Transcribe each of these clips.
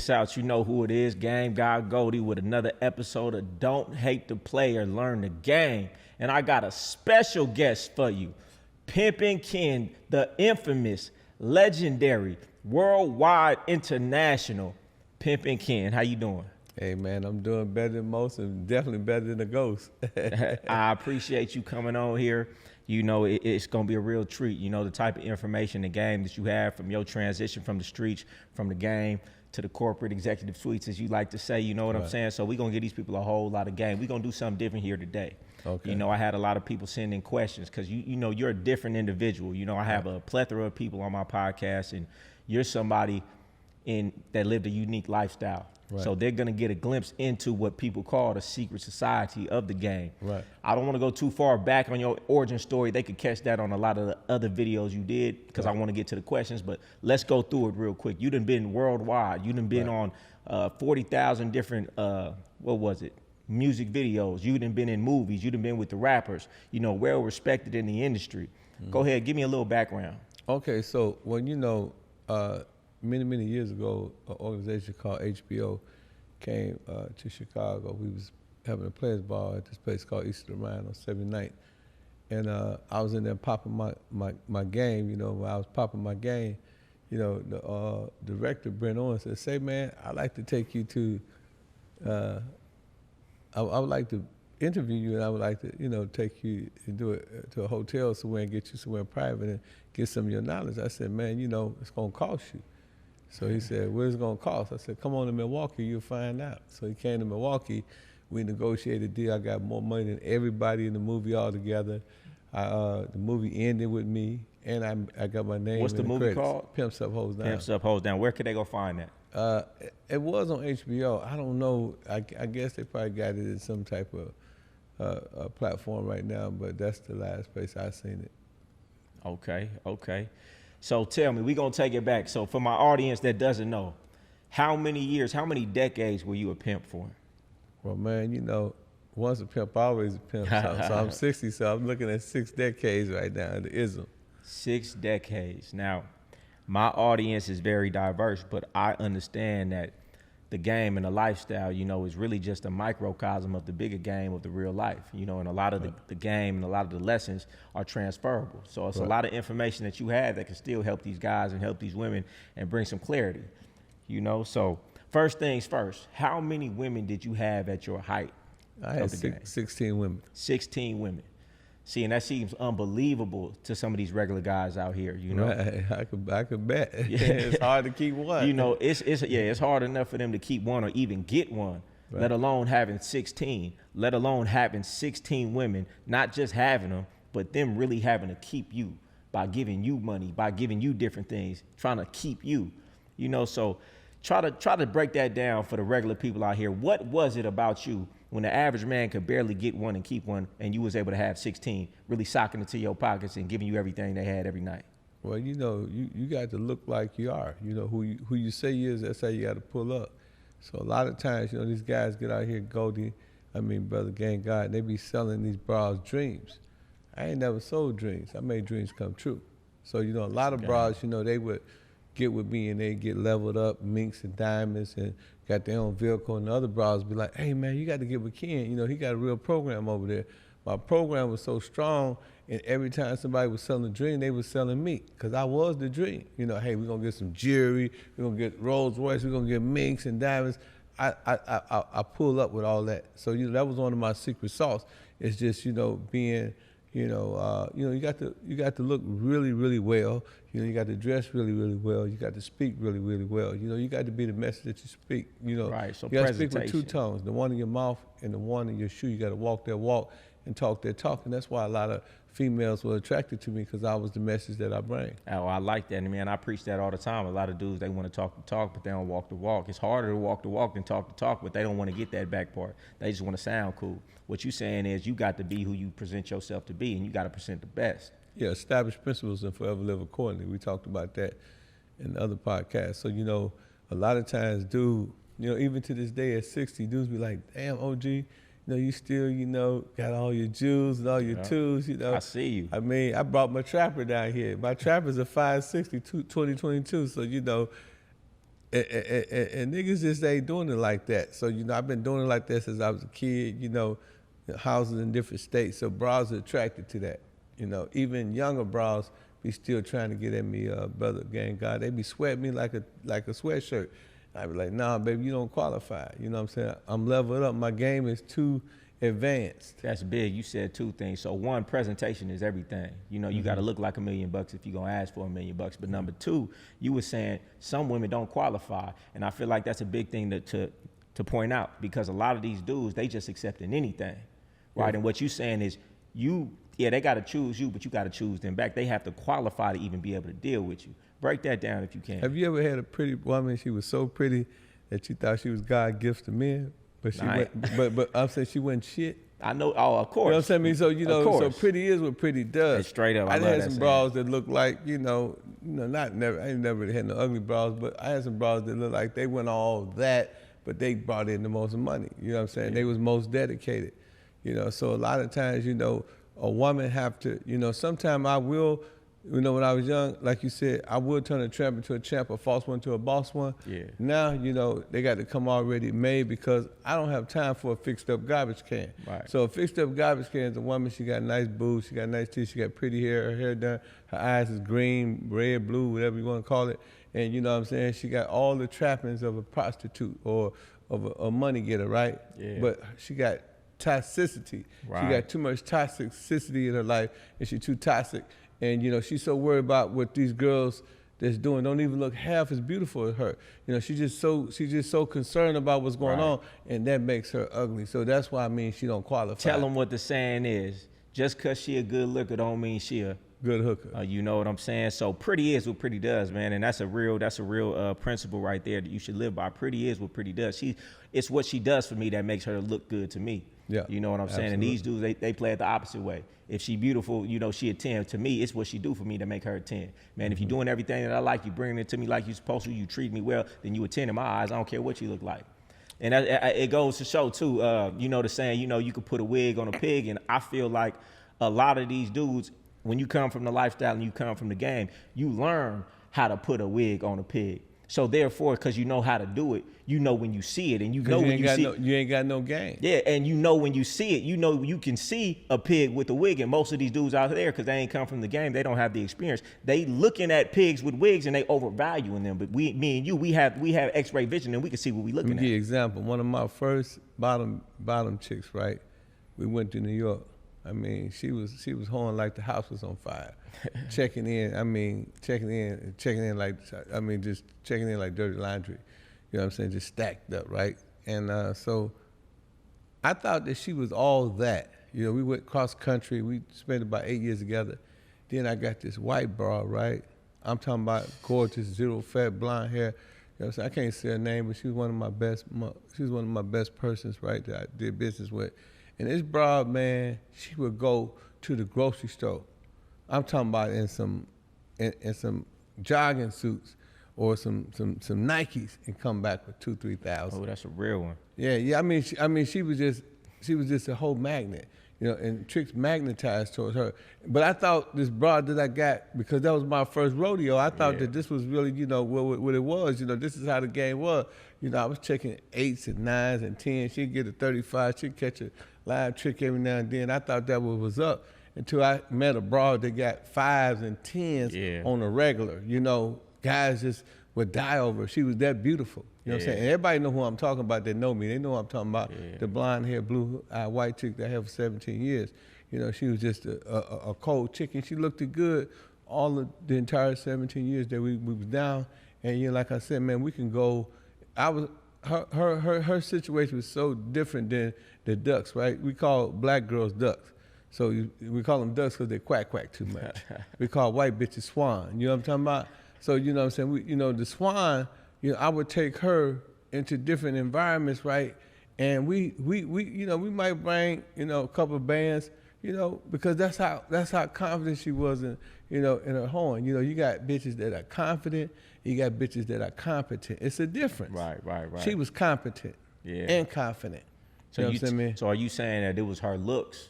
this out, you know who it is. Game-god-goldie with another episode of Don't Hate the Player, Learn the Game. And I got a special guest for you. Pimpin Ken, the infamous, legendary, worldwide, international Pimpin Ken. How you doing? Hey man, I'm doing better than most and definitely better than the ghost. I appreciate you coming on here. You know, it's going to be a real treat. You know, the type of information, the game that you have from your transition from the streets, from the game to the corporate executive suites, as you like to say, you know what I'm saying? So we're going to give these people a whole lot of game. We're going to do something different here today. Okay. You know, I had a lot of people sending questions because, you know, you're a different individual. You know, I have a plethora of people on my podcast, and you're somebody that lived a unique lifestyle. Right. So they're going to get a glimpse into what people call the secret society of the game. Right. I don't want to go too far back on your origin story. They could catch that on a lot of the other videos you did because I want to get to the questions. But let's go through it real quick. You done been worldwide. You done been on 40,000 different, music videos. You done been in movies. You done been with the rappers. You know, well respected in the industry. Go ahead. Give me a little background. Okay, so when you know, many years ago, an organization called HBO came to Chicago. We was having a players ball at this place called East of the Rhine on 79th. And I was in there popping my game. You know, when I was popping my game, you know, the director, Brent Owens, said, say, man, I'd like to take you to, I would like to interview you, and I would like to, you know, take you and do it to a hotel somewhere and get you somewhere private and get some of your knowledge. I said, man, you know, it's going to cost you. So he said, what is it going to cost? I said, come on to Milwaukee, you'll find out. So he came to Milwaukee. We negotiated a deal. I got more money than everybody in the movie altogether. The movie ended with me, and I got my name. What's the movie credits. called? Pimps Up, Hoes Down. Pimps Up, Hoes Down. Where could they go find that? It was on HBO. I don't know. I guess they probably got it in some type of platform right now, but that's the last place I seen it. Okay. So tell me, we're going to take it back. So for my audience that doesn't know, how many years, how many decades were you a pimp for? Well, man, you know, once a pimp, always a pimp. So I'm 60, so I'm looking at 6 decades right now, the ism. 6 decades. Now, my audience is very diverse, but I understand that the game and the lifestyle, you know, is really just a microcosm of the bigger game of the real life, you know, and a lot of the game and a lot of the lessons are transferable. So it's a lot of information that you have that can still help these guys and help these women and bring some clarity, you know. So first things first, how many women did you have at your height? I had 16 women. 16 women. See, and that seems unbelievable to some of these regular guys out here, you know? Right. I could bet. Yeah. It's hard to keep one. You know, it's hard enough for them to keep one or even get one, let alone having 16, let alone having 16 women, not just having them, but them really having to keep you by giving you money, by giving you different things, trying to keep you, you know? So try to break that down for the regular people out here. What was it about you when the average man could barely get one and keep one, and you was able to have 16, really socking it to your pockets and giving you everything they had every night? Well, you know, you got to look like you are. You know, who you say you is, that's how you got to pull up. So a lot of times, you know, these guys get out here, brother Gang God, they be selling these bras dreams. I ain't never sold dreams. I made dreams come true. So, you know, a lot of bras, you know, they would get with me and they get leveled up, minks and diamonds, and got their own vehicle, and the other bras be like, hey man, you got to get with Ken. You know, he got a real program over there. My program was so strong, and every time somebody was selling a dream, they was selling me, because I was the dream. You know, hey, we're going to get some jewelry, we're going to get Rolls Royce, we're going to get minks and diamonds. I pull up with all that. So, you know, that was one of my secret sauce. It's just, you know, being, you got to look really, really well. You know, you got to dress really, really well. You got to speak really, really well. You know, you got to be the message that you speak. You know, right. So you got to speak with 2 tones, the one in your mouth and the one in your shoe. You got to walk that walk and talk that talk. And that's why a lot of females were attracted to me, because I was the message that I bring. Oh, I like that. And man, I preach that all the time. A lot of dudes, they want to talk the talk, but they don't walk the walk. It's harder to walk the walk than talk the talk, but they don't want to get that back part. They just want to sound cool. What you saying is you got to be who you present yourself to be, and you got to present the best. Yeah, establish principles and forever live accordingly. We talked about that in the other podcasts. So, you know, a lot of times, dude, you know, even to this day at 60, dudes be like, damn, OG, you know, you still, you know, got all your jewels and all your tools, you know. I see you. I mean, I brought my trapper down here. My trapper's a 560, 2022, so, you know, and niggas just ain't doing it like that. So, I've been doing it like that since I was a kid, houses in different states. So bras are attracted to that. Even younger bras be still trying to get at me, brother gang God. They be sweating me like a sweatshirt. I be like, nah, baby, you don't qualify. You know what I'm saying? I'm leveled up. My game is too advanced. That's big. You said two things. So one, presentation is everything. You got to look like $1 million if you're going to ask for $1 million. But number two, you were saying some women don't qualify. And I feel like that's a big thing to point out, because a lot of these dudes, they just accepting anything, right? And what you saying is they got to choose you, but you got to choose them back. They have to qualify to even be able to deal with you. Break that down if you can. Have you ever had a pretty woman, she was so pretty that you thought she was God's gift to men? But but I'm saying she wasn't shit. I know. Oh, of course. You know what I'm saying? So so pretty is what pretty does. It's straight up. I had some bras that look like, I ain't never had no ugly bras, but I had some bras that look like they went all that, but they brought in the most money. You know what I'm saying? Yeah. They was most dedicated. So a lot of times, a woman have to, sometimes I will, when I was young, like you said, I would turn a tramp into a champ, a false one to a boss one. Yeah. Now, they got to come already made, because I don't have time for a fixed up garbage can. Right. So a fixed up garbage can is a woman, she got nice boobs, she got nice teeth, she got pretty hair, her hair done, her eyes is green, red, blue, whatever you want to call it. And you know what I'm saying? She got all the trappings of a prostitute or of a money getter, right? Yeah. But she got toxicity. Right. She got too much toxicity in her life, and she's too toxic. And she's so worried about what these girls that's doing don't even look half as beautiful as her. She's just so concerned about what's going on, and that makes her ugly. So that's why she don't qualify. Tell them what the saying is. Just cause she a good looker don't mean she a good hooker. You know what I'm saying? So pretty is what pretty does, man, and that's a real principle right there that you should live by. Pretty is what pretty does. It's what she does for me that makes her look good to me. Yeah, you know what I'm saying? And these dudes, they play it the opposite way. If she beautiful, she a 10. To me, it's what she do for me to make her a 10. Man, if you're doing everything that I like, you bringing it to me like you're supposed to, you treat me well, then you a 10 in my eyes. I don't care what you look like. And it goes to show too, the saying, you could put a wig on a pig. And I feel like a lot of these dudes, when you come from the lifestyle and you come from the game, you learn how to put a wig on a pig. So therefore, because you know how to do it, when you see it, and when you see it. You ain't got no game. Yeah, and when you see it, you can see a pig with a wig. And most of these dudes out there, because they ain't come from the game, they don't have the experience. They looking at pigs with wigs and they overvaluing them. But me and you, we have X-ray vision and we can see what we looking at. Let me give you an example. One of my first bottom chicks, right? We went to New York. She was hoeing like the house was on fire. checking in like dirty laundry. You know what I'm saying? Just stacked up, right? And so I thought that she was all that. We went cross country. We spent about 8 years together. Then I got this white broad, right? I'm talking about gorgeous, zero fat, blonde hair. You know what I'm saying? I can't say her name, but she was one of my best persons, right, that I did business with. And this broad, man, she would go to the grocery store. I'm talking about in some jogging suits or some Nikes, and come back with $2,000-$3,000. Oh, that's a real one. Yeah. She was just a whole magnet, and tricks magnetized towards her. But I thought this broad that I got, because that was my first rodeo, I thought that this was really, what it was. This is how the game was. I was checking 8s and 9s and 10s. She'd get a 35. She'd catch a live trick every now and then. I thought that was up until I met a broad that got 5s and 10s on a regular. Guys just would die over her. She was that beautiful. You know what I'm saying? And everybody know who I'm talking about that know me. They know who I'm talking about. The blonde hair, blue eye, white chick that I had for 17 years. She was just a cold chick, and she looked good all the entire 17 years that we was down. And like I said, man, we can go. Her situation was so different than the ducks, right? We call black girls ducks. So we call them ducks because they quack too much. We call white bitches swan. You know what I'm talking about? So you know what I'm saying? The swan, I would take her into different environments, right? And we might bring, a couple of bands, because that's how confident she was in her horn. You got bitches that are confident, you got bitches that are competent. It's a difference. Right. She was competent and confident. So are you saying that it was her looks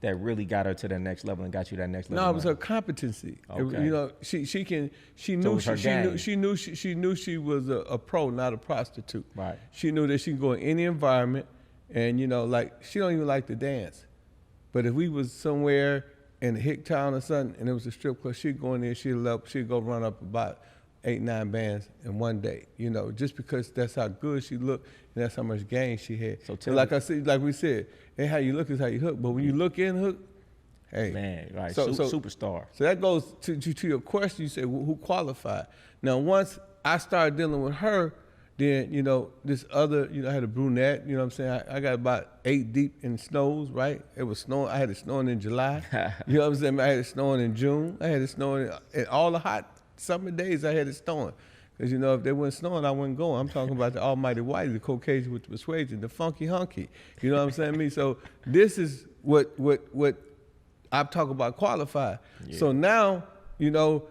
that really got her to that next level and got you that next level? No, it was her competency. Okay. You know, she knew she knew she was a pro, not a prostitute. Right. She knew that she could go in any environment, and you know, like she don't even like to dance, but if we was somewhere in a hick town or something, and it was a strip club, she'd go in there, she'd go run up about 8, 9 bands in one day, you know, just because that's how good she looked and that's how much game she had. So like we said, ain't how you look is how you hook, but when you look in hook, hey. Man, right, superstar. So that goes to your question, you say, well, who qualified? Now, once I started dealing with her, then, you know, this other, you know, I had a brunette, you know what I'm saying? I got about 8 deep in snows, right? It was snowing, I had it snowing in July. You know what I'm saying? I had it snowing in June. I had it snowing in all the hot summer days, I had it snowing. Because, you know, if they weren't snowing, I wouldn't go. I'm talking about the almighty whitey, the Caucasian with the persuasion, the funky hunky. You know what I'm saying? Me. So this is what I'm talking about qualified. Yeah. So now, you know,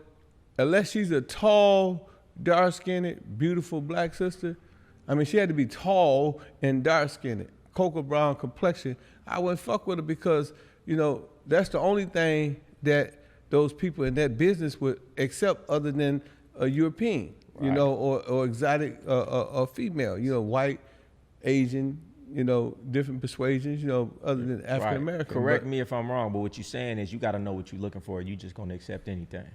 unless she's a tall, dark-skinned, beautiful black sister, I mean, she had to be tall and dark-skinned, cocoa brown complexion. I wouldn't fuck with her because, you know, that's the only thing that those people in that business would accept other than a European, you know, or exotic, or female, you know, white, Asian, you know, different persuasions, you know, other than African American. Correct me if I'm wrong, but what you're saying is you got to know what you're looking for. You just gonna accept anything.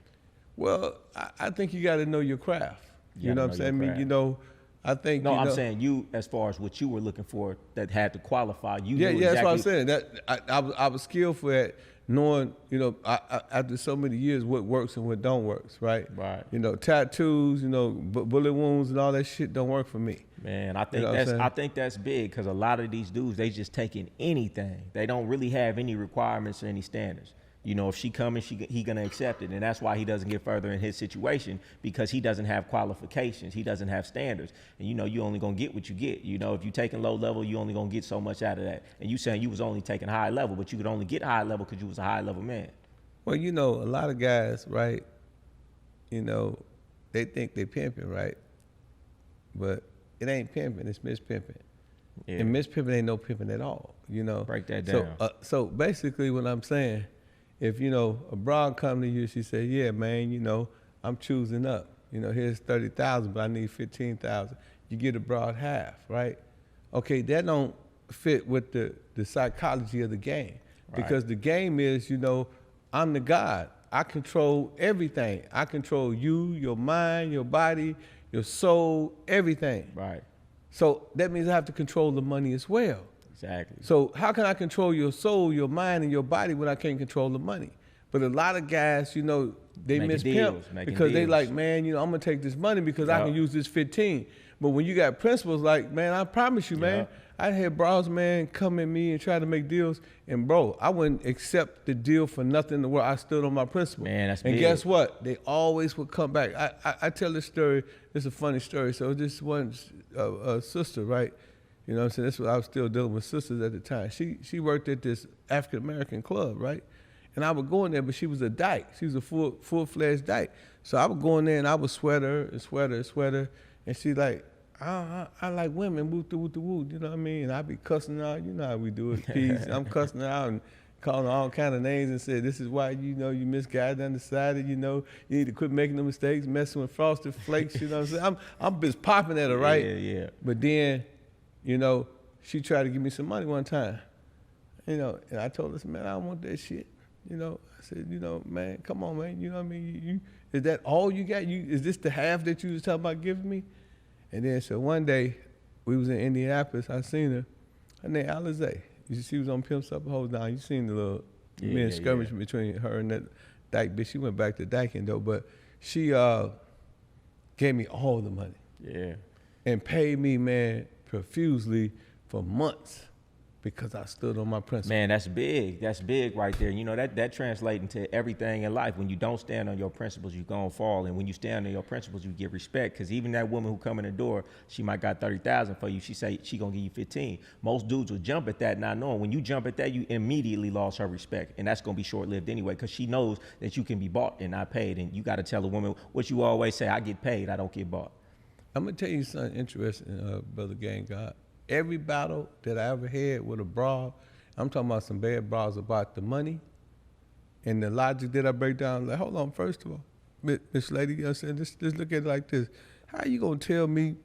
Well, I think you got to know your craft. You know what I'm saying? I mean, you know, I think. No, I'm saying you, as far as what you were looking for that had to qualify. You knew that's what I'm saying. That I was skillful at knowing, you know, after so many years, what works and what don't works, right? Right. You know, tattoos, you know, bullet wounds and all that shit don't work for me. Man, I think that's big because a lot of these dudes, they just taking anything. They don't really have any requirements or any standards. You know, if she coming, he gonna accept it, and that's why he doesn't get further in his situation because he doesn't have qualifications, he doesn't have standards, and you know you only gonna get what you get. You know, if you taking low level, you only gonna get so much out of that. And you saying you was only taking high level, but you could only get high level because you was a high level man. Well, you know, a lot of guys, right? You know, they think they pimping, right? But it ain't pimping, it's mispimping. Yeah. And mispimping ain't no pimping at all. You know, break that down. So basically, what I'm saying. If, you know, a broad come to you, she say, yeah, man, you know, I'm choosing up. You know, here's 30,000, but I need 15,000. You get a broad half, right? Okay, that don't fit with the psychology of the game. Right. Because the game is, you know, I'm the God. I control everything. I control you, your mind, your body, your soul, everything. Right. So that means I have to control the money as well. Exactly. So how can I control your soul, your mind, and your body when I can't control the money? But a lot of guys, you know, they miss pimp because they like, man, you know, I'm gonna take this money because I can use this 15. But when you got principles like, man, I promise you, man, I had bros, man, come at me and try to make deals, and bro, I wouldn't accept the deal for nothing in the world. I stood on my principle. Man, that's and big. Guess what? They always would come back. I tell this story. It's a funny story. So this one sister, right? You know what I'm saying? This was, I was still dealing with sisters at the time. She worked at this African-American club, right? And I would go in there, but she was a dyke. She was a full-fledged dyke. So I would go in there and I would sweat her. And she like, I like women, woo, you know what I mean? And I be cussing her out. You know how we do it, peace. I'm cussing her out and calling her all kind of names and said, this is why, you know, you misguided, undecided, you know, you need to quit making the mistakes, messing with Frosted Flakes, you know what I'm saying? I'm just popping at her, right? Yeah. But then, you know, she tried to give me some money one time, you know, and I told her, man, I don't want that shit. You know, I said, you know, man, come on, man. You know what I mean? Is that all you got? Is this the half that you was talking about giving me? And then, so one day, we was in Indianapolis. I seen her. Her name Alizé. She was on Pimps Up Hold Down. You seen the little skirmish between her and that dyke bitch. She went back to dyking, though. But she gave me all the money. Yeah. And paid me, man, profusely for months because I stood on my principles. Man, that's big. That's big right there. You know, that translates into everything in life. When you don't stand on your principles, you're going to fall. And when you stand on your principles, you get respect. Because even that woman who come in the door, she might got 30,000 for you. She say she going to give you 15. Most dudes will jump at that not knowing. When you jump at that, you immediately lost her respect. And that's going to be short-lived anyway because she knows that you can be bought and not paid. And you got to tell a woman what you always say, I get paid, I don't get bought. I'm going to tell you something interesting, Brother Gang God. Every battle that I ever had with a broad, I'm talking about some bad bras about the money and the logic that I break down. Like, hold on, first of all, Miss Lady, you know what I'm saying? Just look at it like this. How you gonna tell me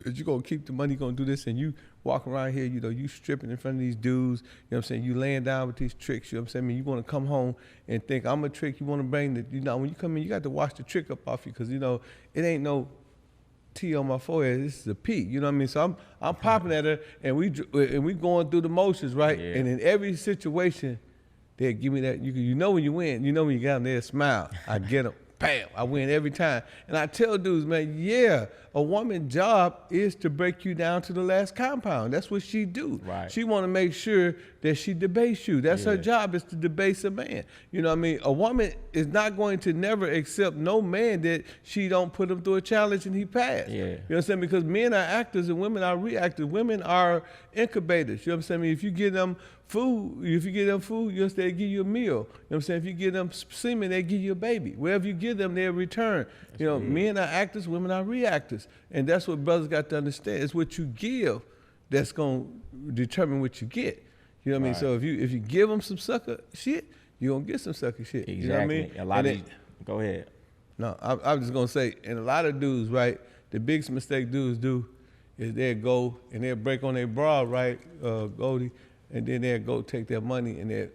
that you gonna keep the money, you gonna do this, and you walk around here, you know, you stripping in front of these dudes, you know what I'm saying? You laying down with these tricks, you know what I'm saying? I mean, you wanna come home and think I'm a trick, you wanna bring the, you know, when you come in, you got to wash the trick up off you, because, you know, it ain't no T on my forehead, this is a P, you know what I mean? So I'm popping at her, and we going through the motions, right? Yeah. And in every situation, they'll give me that, you know when you win, you know when you got them, they'll smile, I get them. Bam, I win every time. And I tell dudes, man, yeah, a woman's job is to break you down to the last compound. That's what she do. Right. She want to make sure that she debates you. That's her job, is to debase a man. You know what I mean? A woman is not going to never accept no man that she don't put him through a challenge and he passed. Yeah. You know what I'm saying? Because men are actors and women are reactors. Women are incubators. You know what I'm saying? I mean, if you give them food, you'll say they give you a meal. You know what I'm saying? If you give them semen, they give you a baby. Wherever you give them, they'll return. That's, you know, weird. Men are actors, women are reactors. And that's what brothers got to understand. It's what you give that's going to determine what you get. You know what I mean? So if you give them some sucker shit, you're going to get some sucker shit. Exactly. You know what I mean? A lot of go ahead. No, I was just going to say, and a lot of dudes, right, the biggest mistake dudes do is they'll go and they'll break on their bra, right, Goldie, and then they'll go take their money and they'll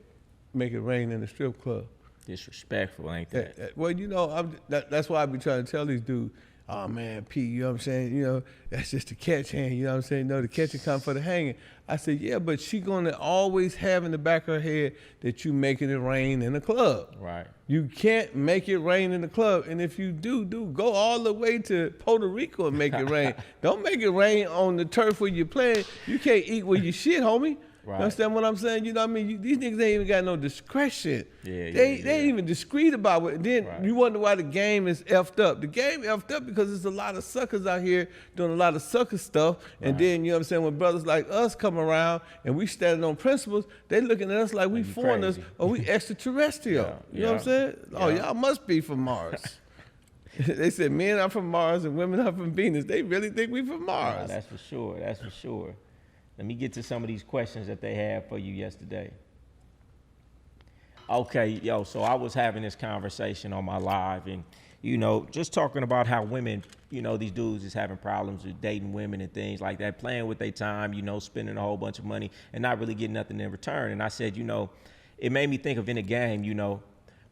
make it rain in the strip club. Disrespectful, ain't that? Well, you know, that's why I be trying to tell these dudes, oh man, P, you know what I'm saying? You know, that's just the catch hand, you know what I'm saying? No, the catching come for the hanging. I said, yeah, but she gonna always have in the back of her head that you making it rain in the club. Right. You can't make it rain in the club. And if you do, go all the way to Puerto Rico and make it rain. Don't make it rain on the turf where you're playing. You can't eat where you shit, homie. Right. You understand what I'm saying? You know what I mean? These niggas ain't even got no discretion. They ain't even discreet about it. And then you wonder why the game is effed up. The game effed up because there's a lot of suckers out here doing a lot of sucker stuff. And then, you know what I'm saying, when brothers like us come around and we standing on principles, they looking at us like we foreigners or we extraterrestrial. You know what I'm saying? Oh, y'all must be from Mars. They said men are from Mars and women are from Venus. They really think we from Mars. Nah, that's for sure. That's for sure. Let me get to some of these questions that they had for you yesterday. Okay, so I was having this conversation on my live and, you know, just talking about how women, you know, these dudes is having problems with dating women and things like that, playing with their time, you know, spending a whole bunch of money and not really getting nothing in return. And I said, you know, it made me think of in a game, you know,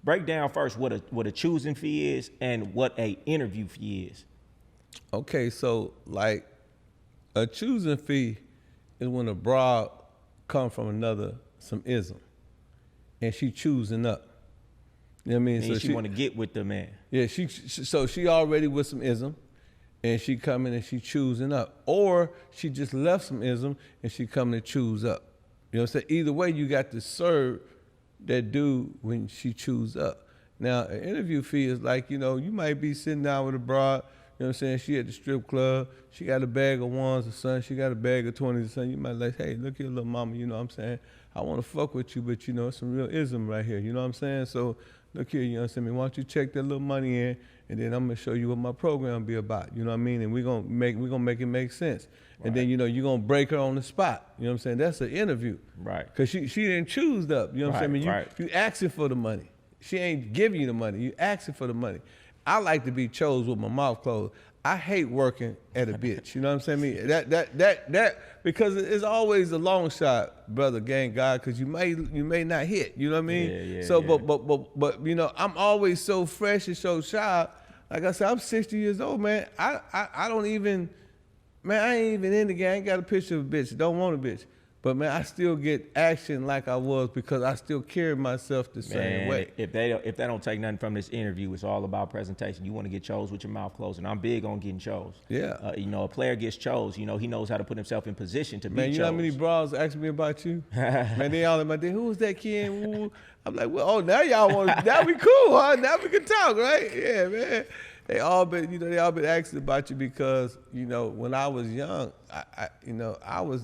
break down first what a choosing fee is and what a interview fee is. Okay, so like a choosing fee is when a broad come from some ism, and she choosing up. You know what I mean? And so she want to get with the man. Yeah, so she already with some ism, and she coming and she choosing up. Or she just left some ism, and she coming to choose up. You know what I'm saying? Either way, you got to serve that dude when she choose up. Now, an interview fee is like, you know, you might be sitting down with a broad, you know what I'm saying? She at the strip club. She got a bag of ones or something. She got a bag of 20s or something. You might like, hey, look here, little mama, you know what I'm saying? I want to fuck with you, but, you know, it's some real ism right here. You know what I'm saying? So, look here, you know what I'm saying? Why don't you check that little money in, and then I'm going to show you what my program be about. You know what I mean? And we're gonna make it make sense. Right. And then, you know, you're going to break her on the spot. You know what I'm saying? That's an interview. Right. Because she didn't choose up. You know what I'm saying? I mean, you asking for the money. She ain't giving you the money. You asking for the money. I like to be chose with my mouth closed. I hate working at a bitch. You know what I'm saying? I mean, that because it's always a long shot, brother, gang God, because you may not hit. You know what I mean? But you know, I'm always so fresh and so sharp. Like I said, I'm 60 years old, man. I don't even, man, I ain't even in the game. I ain't got a picture of a bitch. Don't want a bitch. But man, I still get action like I was because I still carry myself the same way. If they don't take nothing from this interview, it's all about presentation. You want to get chose with your mouth closed, and I'm big on getting chose. Yeah. You know, a player gets chose. You know, he knows how to put himself in position to be chose. Man, you know how many bras ask me about you? Man, they all in my day. Who was that kid? I'm like, well, oh, now y'all want? Now we cool, huh? Now we can talk, right? Yeah, man. They all been asking about you because, you know, when I was young, I was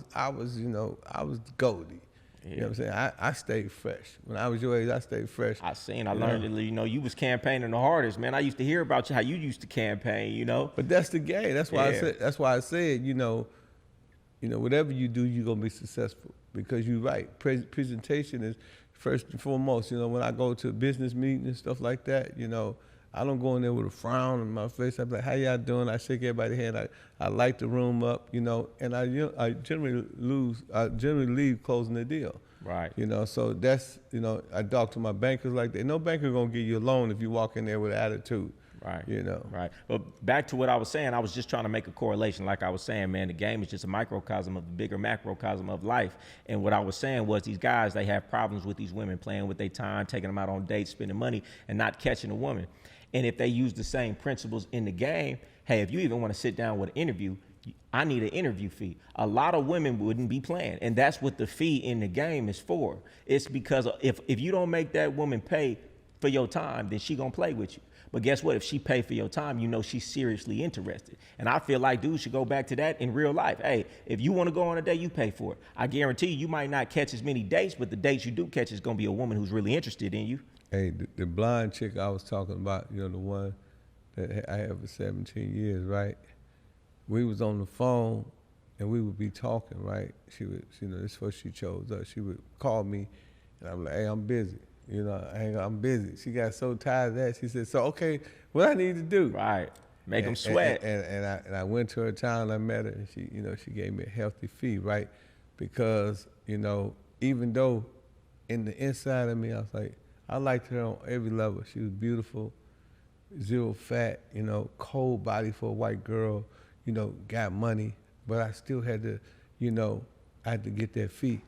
Goldie. Yeah. You know what I'm saying? I stayed fresh. When I was your age, I stayed fresh. I learned that, you know, you was campaigning the hardest, man. I used to hear about you, how you used to campaign, you know. But that's the game. That's why I said, you know, you know, whatever you do, you're going to be successful because you're right. Presentation is first and foremost. You know, when I go to a business meeting and stuff like that, you know, I don't go in there with a frown on my face. I'm like, how y'all doing? I shake everybody's hand. I light the room up, you know, and I generally leave closing the deal. Right. You know, so that's, you know, I talk to my bankers like that. No banker going to give you a loan if you walk in there with an attitude. Right. You know. Right. But back to what I was saying, I was just trying to make a correlation. Like I was saying, man, the game is just a microcosm of the bigger macrocosm of life. And what I was saying was these guys, they have problems with these women, playing with their time, taking them out on dates, spending money, and not catching a woman. And if they use the same principles in the game, hey, if you even want to sit down with an interview, I need an interview fee. A lot of women wouldn't be playing. And that's what the fee in the game is for. It's because if you don't make that woman pay for your time, then she gonna play with you. But guess what? If she pay for your time, you know she's seriously interested. And I feel like dudes should go back to that in real life. Hey, if you want to go on a date, you pay for it. I guarantee you might not catch as many dates, but the dates you do catch is going to be a woman who's really interested in you. Hey, the blind chick I was talking about, you know, the one that I had for 17 years, right? We was on the phone and we would be talking, right? She would, you know, this is what she chose us. She would call me and I'm like, hey, I'm busy. You know, I'm busy. She got so tired of that. She said, so, okay, what I need to do? Right. Make them sweat. And I went to her town and I met her and she, you know, she gave me a healthy fee, right? Because, you know, even though in the inside of me, I was like, I liked her on every level. She was beautiful, zero fat, you know, cold body for a white girl, you know, got money, but I still had to, you know, I had to get that fee.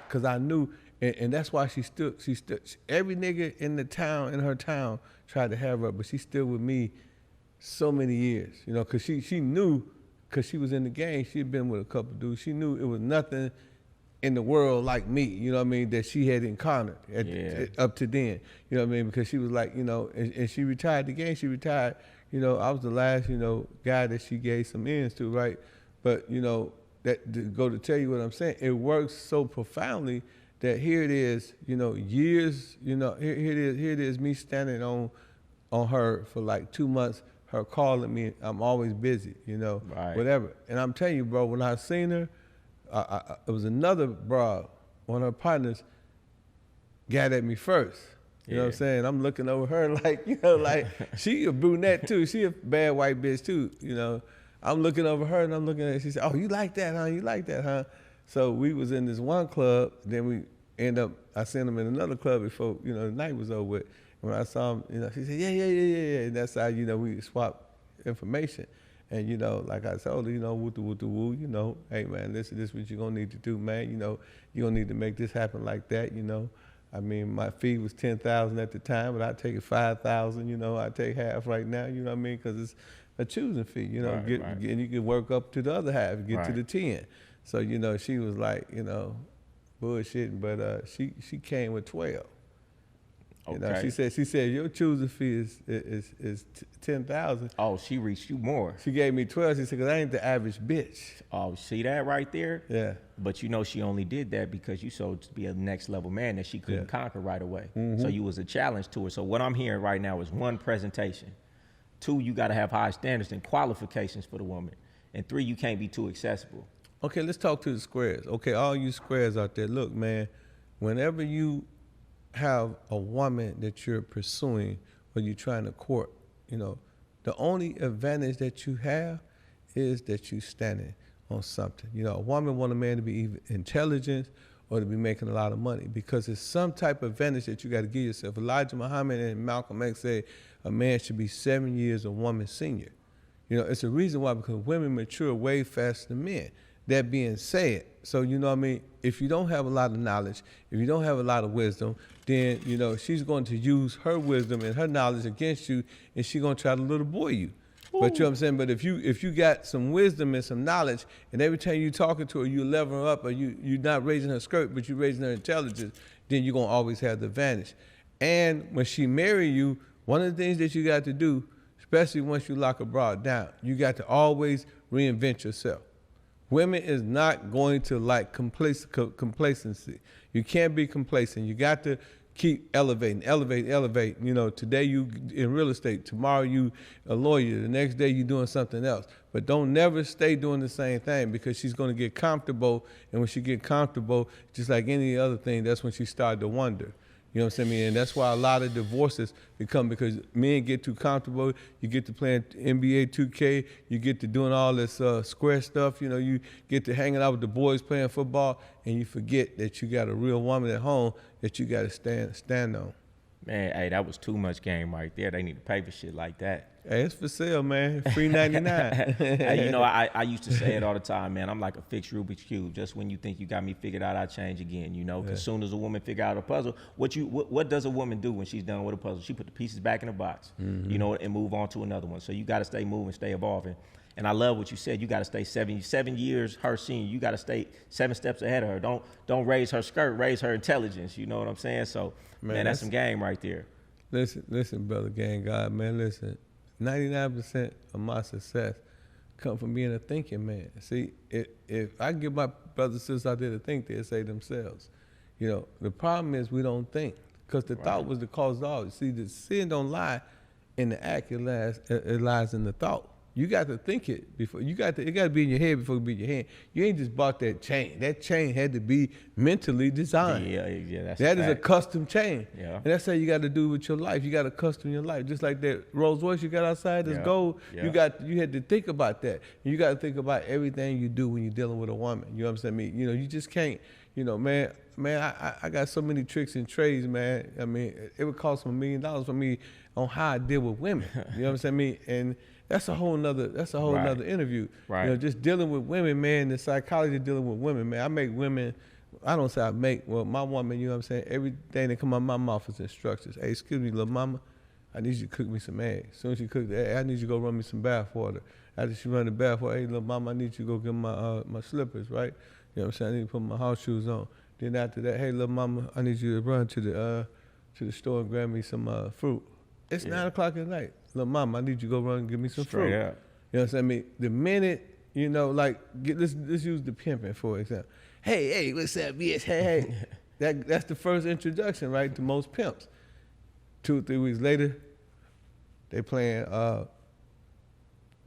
Cause I knew, and that's why she stood, every nigga in the town, in her town, tried to have her, but she stood with me so many years, you know, cause she knew, cause she was in the game, she'd been with a couple dudes, she knew it was nothing in the world like me, you know what I mean, that she had encountered up to then, you know what I mean, because she was like, you know, and she retired the game, she retired, you know, I was the last, you know, guy that she gave some ends to, right? But, you know, that to go to tell you what I'm saying, it works so profoundly that here it is, you know, years, you know, here it is me standing on her for like 2 months, her calling me, I'm always busy, you know, whatever. And I'm telling you, bro, when I seen her, it was another broad, one of her partners got at me first. You know what I'm saying? I'm looking over her like, you know, like she a brunette too. She a bad white bitch too, you know. I'm looking over her and I'm looking at her. She said, oh, you like that, huh? You like that, huh? So we was in this one club. Then we end up, I seen them in another club before, you know, the night was over with. When I saw him, you know, she said, yeah. And that's how, you know, we swapped information. And, you know, like I told her, you know, woo, you know, hey, man, this is what you're going to need to do, man. You know, you're going to need to make this happen like that, you know. I mean, my fee was $10,000 at the time, but I take it $5,000, you know. I take half right now, you know what I mean, because it's a choosing fee, you know. And you can work up to the other half, get to the 10. So, you know, she was like, you know, bullshitting, but she came with 12. You know, she said your choosing fee is 10,000. Oh, she reached you more. She gave me 12. She said, cause I ain't the average bitch. Oh, see that right there? Yeah. But you know she only did that because you showed to be a next level man that she couldn't conquer right away. So you was a challenge to her. So what I'm hearing right now is 1, presentation. 2, you got to have high standards and qualifications for the woman. And 3, you can't be too accessible. Okay, let's talk to the squares. Okay, all you squares out there, look, man, whenever you have a woman that you're pursuing or you're trying to court, you know, the only advantage that you have is that you're standing on something. You know, a woman want a man to be either intelligent or to be making a lot of money because it's some type of advantage that you got to give yourself. Elijah Muhammad and Malcolm X say a man should be 7 years a woman's senior. You know, it's a reason why, because women mature way faster than men. That being said, so you know what I mean, if you don't have a lot of knowledge, if you don't have a lot of wisdom, then, you know, she's going to use her wisdom and her knowledge against you, and she's going to try to little boy you. Ooh. But you know what I'm saying? But if you got some wisdom and some knowledge, and every time you talking to her, you level her up, or you're not raising her skirt, but you're raising her intelligence, then you're going to always have the advantage. And when she marry you, one of the things that you got to do, especially once you lock a broad down, you got to always reinvent yourself. Women is not going to like complacency. You can't be complacent. You got to keep elevating. You know, today you in real estate, tomorrow you a lawyer, the next day you doing something else. But don't never stay doing the same thing, because she's going to get comfortable, and when she get comfortable, just like any other thing, that's when she start to wonder. You know what I'm saying? And that's why a lot of divorces become, because men get too comfortable. You get to playing NBA 2K. You get to doing all this square stuff. You know, you get to hanging out with the boys playing football, and you forget that you got a real woman at home that you got to stand on. Man, hey, that was too much game right there. They need to pay for shit like that. Hey, it's for sale, man. Free 99. Hey, you know, I used to say it all the time, man. I'm like a fixed Rubik's Cube. Just when you think you got me figured out, I change again, you know. Because soon as a woman figure out a puzzle, what does a woman do when she's done with a puzzle? She put the pieces back in the box, you know, and move on to another one. So you got to stay moving, stay evolving. And I love what you said. You got to stay 7 years her senior. You got to stay 7 steps ahead of her. Don't raise her skirt, raise her intelligence. You know what I'm saying? So, man, that's some game right there. Listen, brother gang God, man, listen. 99% of my success come from being a thinking man. See, if I get my brothers and sisters out there to think, they'll say themselves. You know, the problem is we don't think, because the thought was the cause of all. See, the sin don't lie in the act, it lies in the thought. You got to think it before. It got to be in your head before it be in your hand. You ain't just bought that chain. That chain had to be mentally designed. Yeah, that is a custom chain. Yeah. And that's how you got to do with your life. You got to custom your life. Just like that Rolls Royce you got outside, that's gold. Yeah. You had to think about that. You got to think about everything you do when you're dealing with a woman. You understand me? You know, you just can't. You know, man, I got so many tricks and trades, man. I mean, it would cost $1 million for me on how I deal with women. You know what I'm saying? Me and that's a whole nother interview. Right. You know, just dealing with women, man, the psychology of dealing with women, man. I make women, I don't say I make, well, my woman, you know what I'm saying? Everything that come out of my mouth is instructions. Hey, excuse me, little mama, I need you to cook me some eggs. As soon as you cook the egg, I need you to go run me some bath water. After she run the bath water, hey, little mama, I need you to go get my slippers, right? You know what I'm saying? I need to put my house shoes on. Then after that, hey, little mama, I need you to run to the store and grab me some fruit. It's 9 o'clock at night. Little mama, I need you to go run and give me some fruit. Up. You know what I'm saying? I mean, the minute, you know, like, let's use the pimping, for example. Hey, what's up, bitch? Hey. That's the first introduction, right, to most pimps. 2 or 3 weeks later, they playing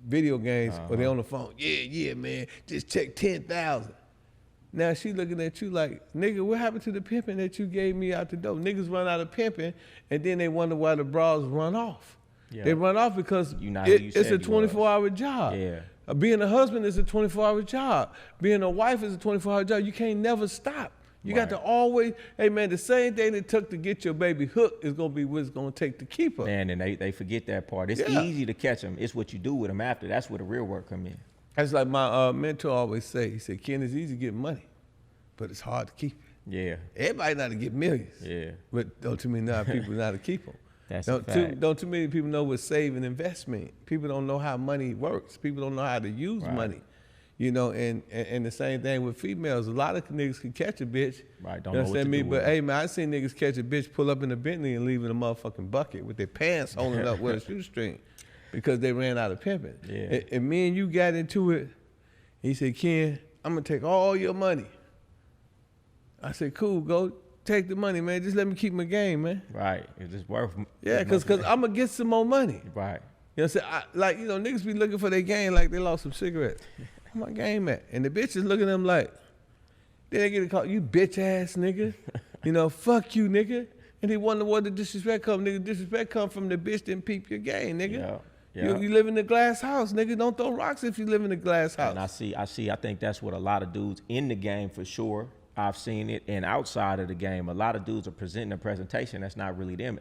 video games or they on the phone. Yeah, man, just check 10,000. Now she looking at you like, nigga, what happened to the pimping that you gave me out the door? Niggas run out of pimping, and then they wonder why the bras run off. Yeah. They run off because it's a 24-hour job. Yeah. Being a husband is a 24-hour job. Being a wife is a 24-hour job. You can't never stop. You got to always, hey man, the same thing it took to get your baby hooked is gonna be what it's gonna take to keep her. Man, and they forget that part. It's easy to catch them. It's what you do with them after. That's where the real work come in. That's like my mentor always say. He said, Ken, it's easy to get money, but it's hard to keep it. Yeah. Everybody know how to get millions. Yeah. But don't too many people know how to keep them. Don't too many people know what save and invest mean. People don't know how money works. People don't know how to use money. You know, and the same thing with females. A lot of niggas can catch a bitch. Right, don't know what to do with But hey, man, I seen niggas catch a bitch, pull up in a Bentley and leave in a motherfucking bucket with their pants holding up with a shoestring because they ran out of pimping. Yeah. And me and you got into it. He said, Ken, I'm going to take all your money. I said, cool, go take the money, man. Just let me keep my game, man. Right. It's just worth. Yeah, because I'm going to get some more money. Right. You know what I'm saying? Niggas be looking for their game like they lost some cigarettes. Where my game at? And the bitches looking at them like, then they get a call, you bitch ass nigga. You know, fuck you, nigga. And they wonder where the disrespect come. Nigga, disrespect come from the bitch didn't peep your game, nigga. Yeah. You live in a glass house, nigga. Don't throw rocks if you live in a glass house. And I think that's what a lot of dudes in the game for sure. I've seen it, and outside of the game, a lot of dudes are presenting a presentation that's not really them,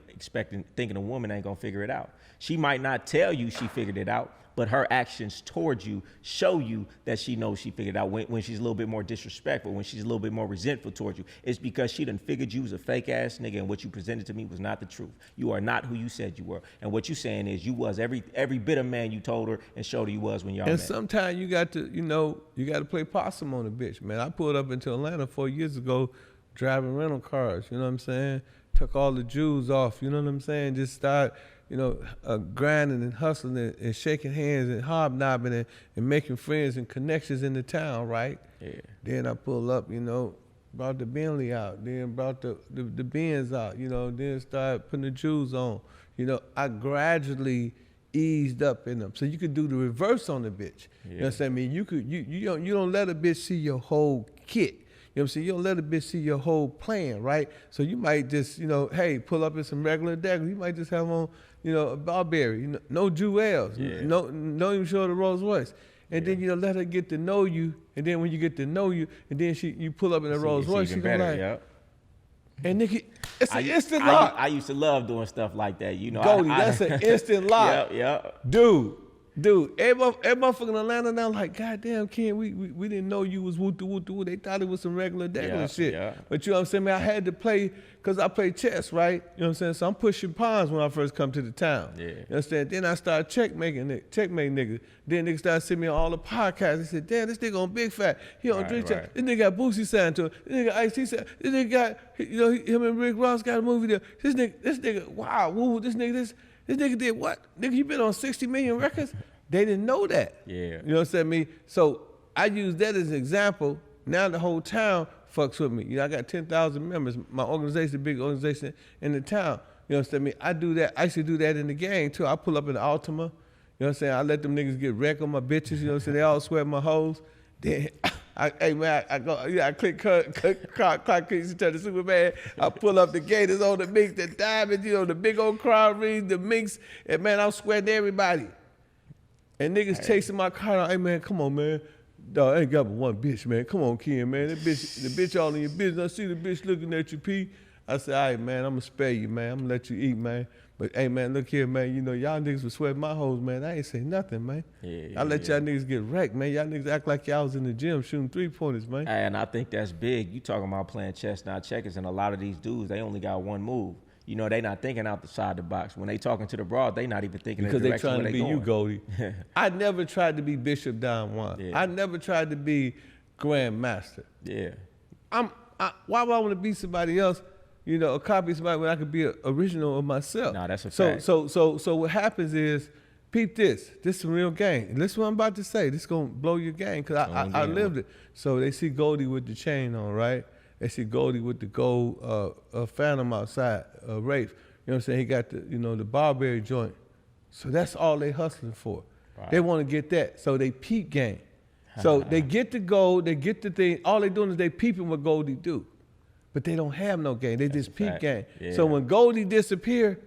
thinking a woman ain't gonna figure it out. She might not tell you she figured it out, but her actions towards you show you that she knows she figured it out. When she's a little bit more disrespectful, when she's a little bit more resentful towards you, it's because she done figured you was a fake ass nigga, and what you presented to me was not the truth. You are not who you said you were, and what you saying is you was every bit of man you told her and showed her you was when y'all met. And sometimes you got to play possum on a bitch, man. I pulled up into Atlanta 4 years ago, driving rental cars. You know what I'm saying? Took all the Jews off. You know what I'm saying? Just start. Grinding and hustling and shaking hands and hobnobbing and making friends and connections in the town, right? Yeah. Then I pull up, brought the Bentley out, then brought the Benz out, you know, then started putting the jewels on. You know, I gradually eased up in them. So you could do the reverse on the bitch. Yeah. You know what I'm saying? I mean, you don't let a bitch see your whole kit. You know what I'm saying? You don't let a bitch see your whole plan, right? So you might just, you know, hey, pull up in some regular daggers. You might just have on, you know, a Barberry, you know, no jewels, no even show the Rolls Royce. And then, you know, let her get to know you. And then when you get to know you, and then you pull up in a Rolls Royce, she gonna like, and nigga, it's an instant lock. I used to love doing stuff like that. You know, Goldie, that's an instant lock. Yeah. Dude, every motherfucker in Atlanta now like, goddamn, Ken, we didn't know you was woo-to-woo-to-woo. They thought it was some regular shit. Yeah. But you know what I'm saying, man, I had to play, because I play chess, right? You know what I'm saying? So I'm pushing pawns when I first come to the town. Yeah. You know what I'm saying? Then I started checkmating niggas. Then niggas started sending me on all the podcasts. They said, damn, this nigga on Big Fat. He on drink chat. This nigga got Boosie signed to it. This nigga Ice, he said, this nigga got, you know, him and Rick Ross got a movie there. This nigga, wow, woo, this nigga did what? Nigga, you been on 60 million records? They didn't know that. Yeah. You know what I'm saying? Me. So I use that as an example. Now the whole town fucks with me. You know, I got 10,000 members. My organization, a big organization in the town. You know what I'm saying? Me. I do that. I used to do that in the game too. I pull up in the Altima. You know what I'm saying? I let them niggas get wrecked on my bitches. You know what I'm saying? They all sweat my hoes. Then I click Clark Kent to the Superman. I pull up the gators on the minks, the diamonds, you know, the big old crown rings, the minks, and man, I'm sweating everybody. And niggas chasing my car down. Hey, man, come on, man. Dog, I ain't got but one bitch, man. Come on, Ken, man. The bitch all in your business. I see the bitch looking at you, P. I said, all right, man, I'm going to spare you, man. I'm going to let you eat, man. But, hey, man, look here, man. You know, y'all niggas was sweating my hoes, man. I ain't say nothing, man. I let y'all niggas get wrecked, man. Y'all niggas act like y'all was in the gym shooting three-pointers, man. And I think that's big. You talking about playing chess, not checkers, and a lot of these dudes, they only got one move. You know, they not thinking outside the box. When they talking to the broad, they not even thinking because the they direction trying to be going. you, Goldie. I never tried to be Bishop Don Juan. Yeah. I never tried to be Grand Master. Yeah. Why would I want to be somebody else? You know, a copy of somebody when I could be an original of myself. Nah, that's a fact. So what happens is, peep this. This is a real game. And listen what I'm about to say. This is gonna blow your game because I lived it. So they see Goldie with the chain on, right? They see Goldie with the gold Phantom outside, Rafe. You know what I'm saying? He got the, you know, the Barberry joint. So that's all they hustling for. Right. They want to get that. So they peep game. So they get the gold, they get the thing. All they doing is they peeping what Goldie do. But they don't have no game. They just peep game. Yeah. So when Goldie disappear,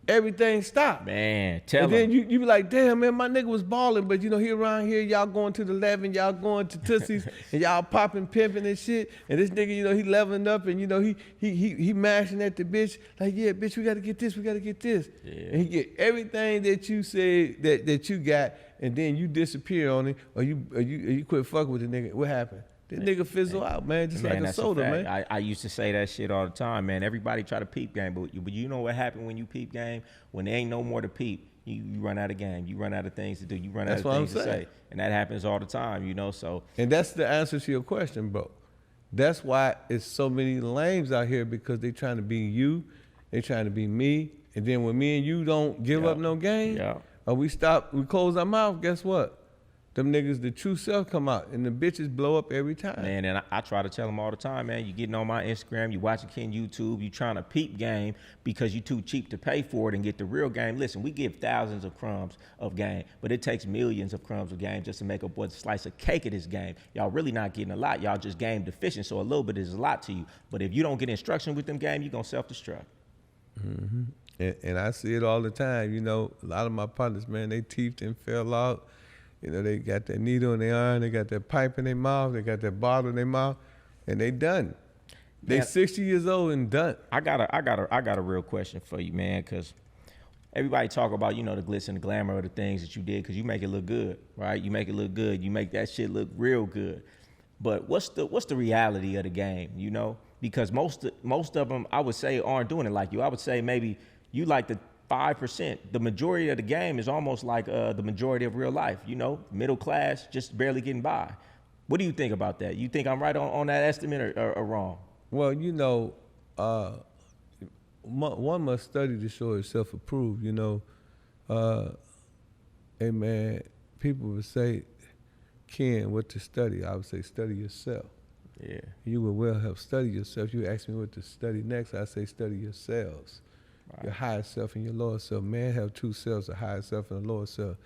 everything stopped. Man, tell And him. then you be like, damn, man, my nigga was balling, but you know, he around here, y'all going to the 11, y'all going to Tootsie's, and y'all popping, pimping and shit. And this nigga, you know, he leveling up, and you know, he mashing at the bitch, like, yeah, bitch, we gotta get this, we gotta get this. Yeah. And he get everything that you said that you got, and then you disappear on it, or you quit fucking with the nigga. What happened? This nigga fizzle out, man, just like a soda, man. I used to say that shit all the time, man. Everybody try to peep game, but you know what happened when you peep game? When there ain't no more to peep, you run out of game. You run out of things to do. You run out of things to say. And that happens all the time, you know, so. And that's the answer to your question, bro. That's why it's so many lames out here, because they trying to be you, they trying to be me, and then when me and you don't give up no game, or we close our mouth, guess what? Them niggas, the true self come out, and the bitches blow up every time. Man, and I try to tell them all the time, man, you getting on my Instagram, you watching Ken YouTube, you trying to peep game because you too cheap to pay for it and get the real game. Listen, we give thousands of crumbs of game, but it takes millions of crumbs of game just to make up one slice of cake of this game. Y'all really not getting a lot. Y'all just game deficient, so a little bit is a lot to you. But if you don't get instruction with them game, you're going to self-destruct. Mm-hmm. And I see it all the time. You know, a lot of my partners, man, they teeth and fell out. You know, they got that needle in their arm, they got that pipe in their mouth, they got that bottle in their mouth, and they done. They 60 years old and done. I got a real question for you, man, because everybody talk about, you know, the glitz and the glamour of the things that you did, because you make it look good, right? You make it look good. You make that shit look real good. But what's the reality of the game, you know? Because most of them, I would say, aren't doing it like you. I would say maybe you like the 5%. The majority of the game is almost like the majority of real life, you know, middle class, just barely getting by. What do you think about that? You think I'm right on that estimate or wrong? Well, you know, one must study to show itself approved, you know. Hey, man, people would say, Ken, what to study? I would say, study yourself. Yeah. You will well help study yourself. You ask me what to study next, I say study yourselves. Right. Your higher self and your lower self. Man have two selves, a higher self and a lower self.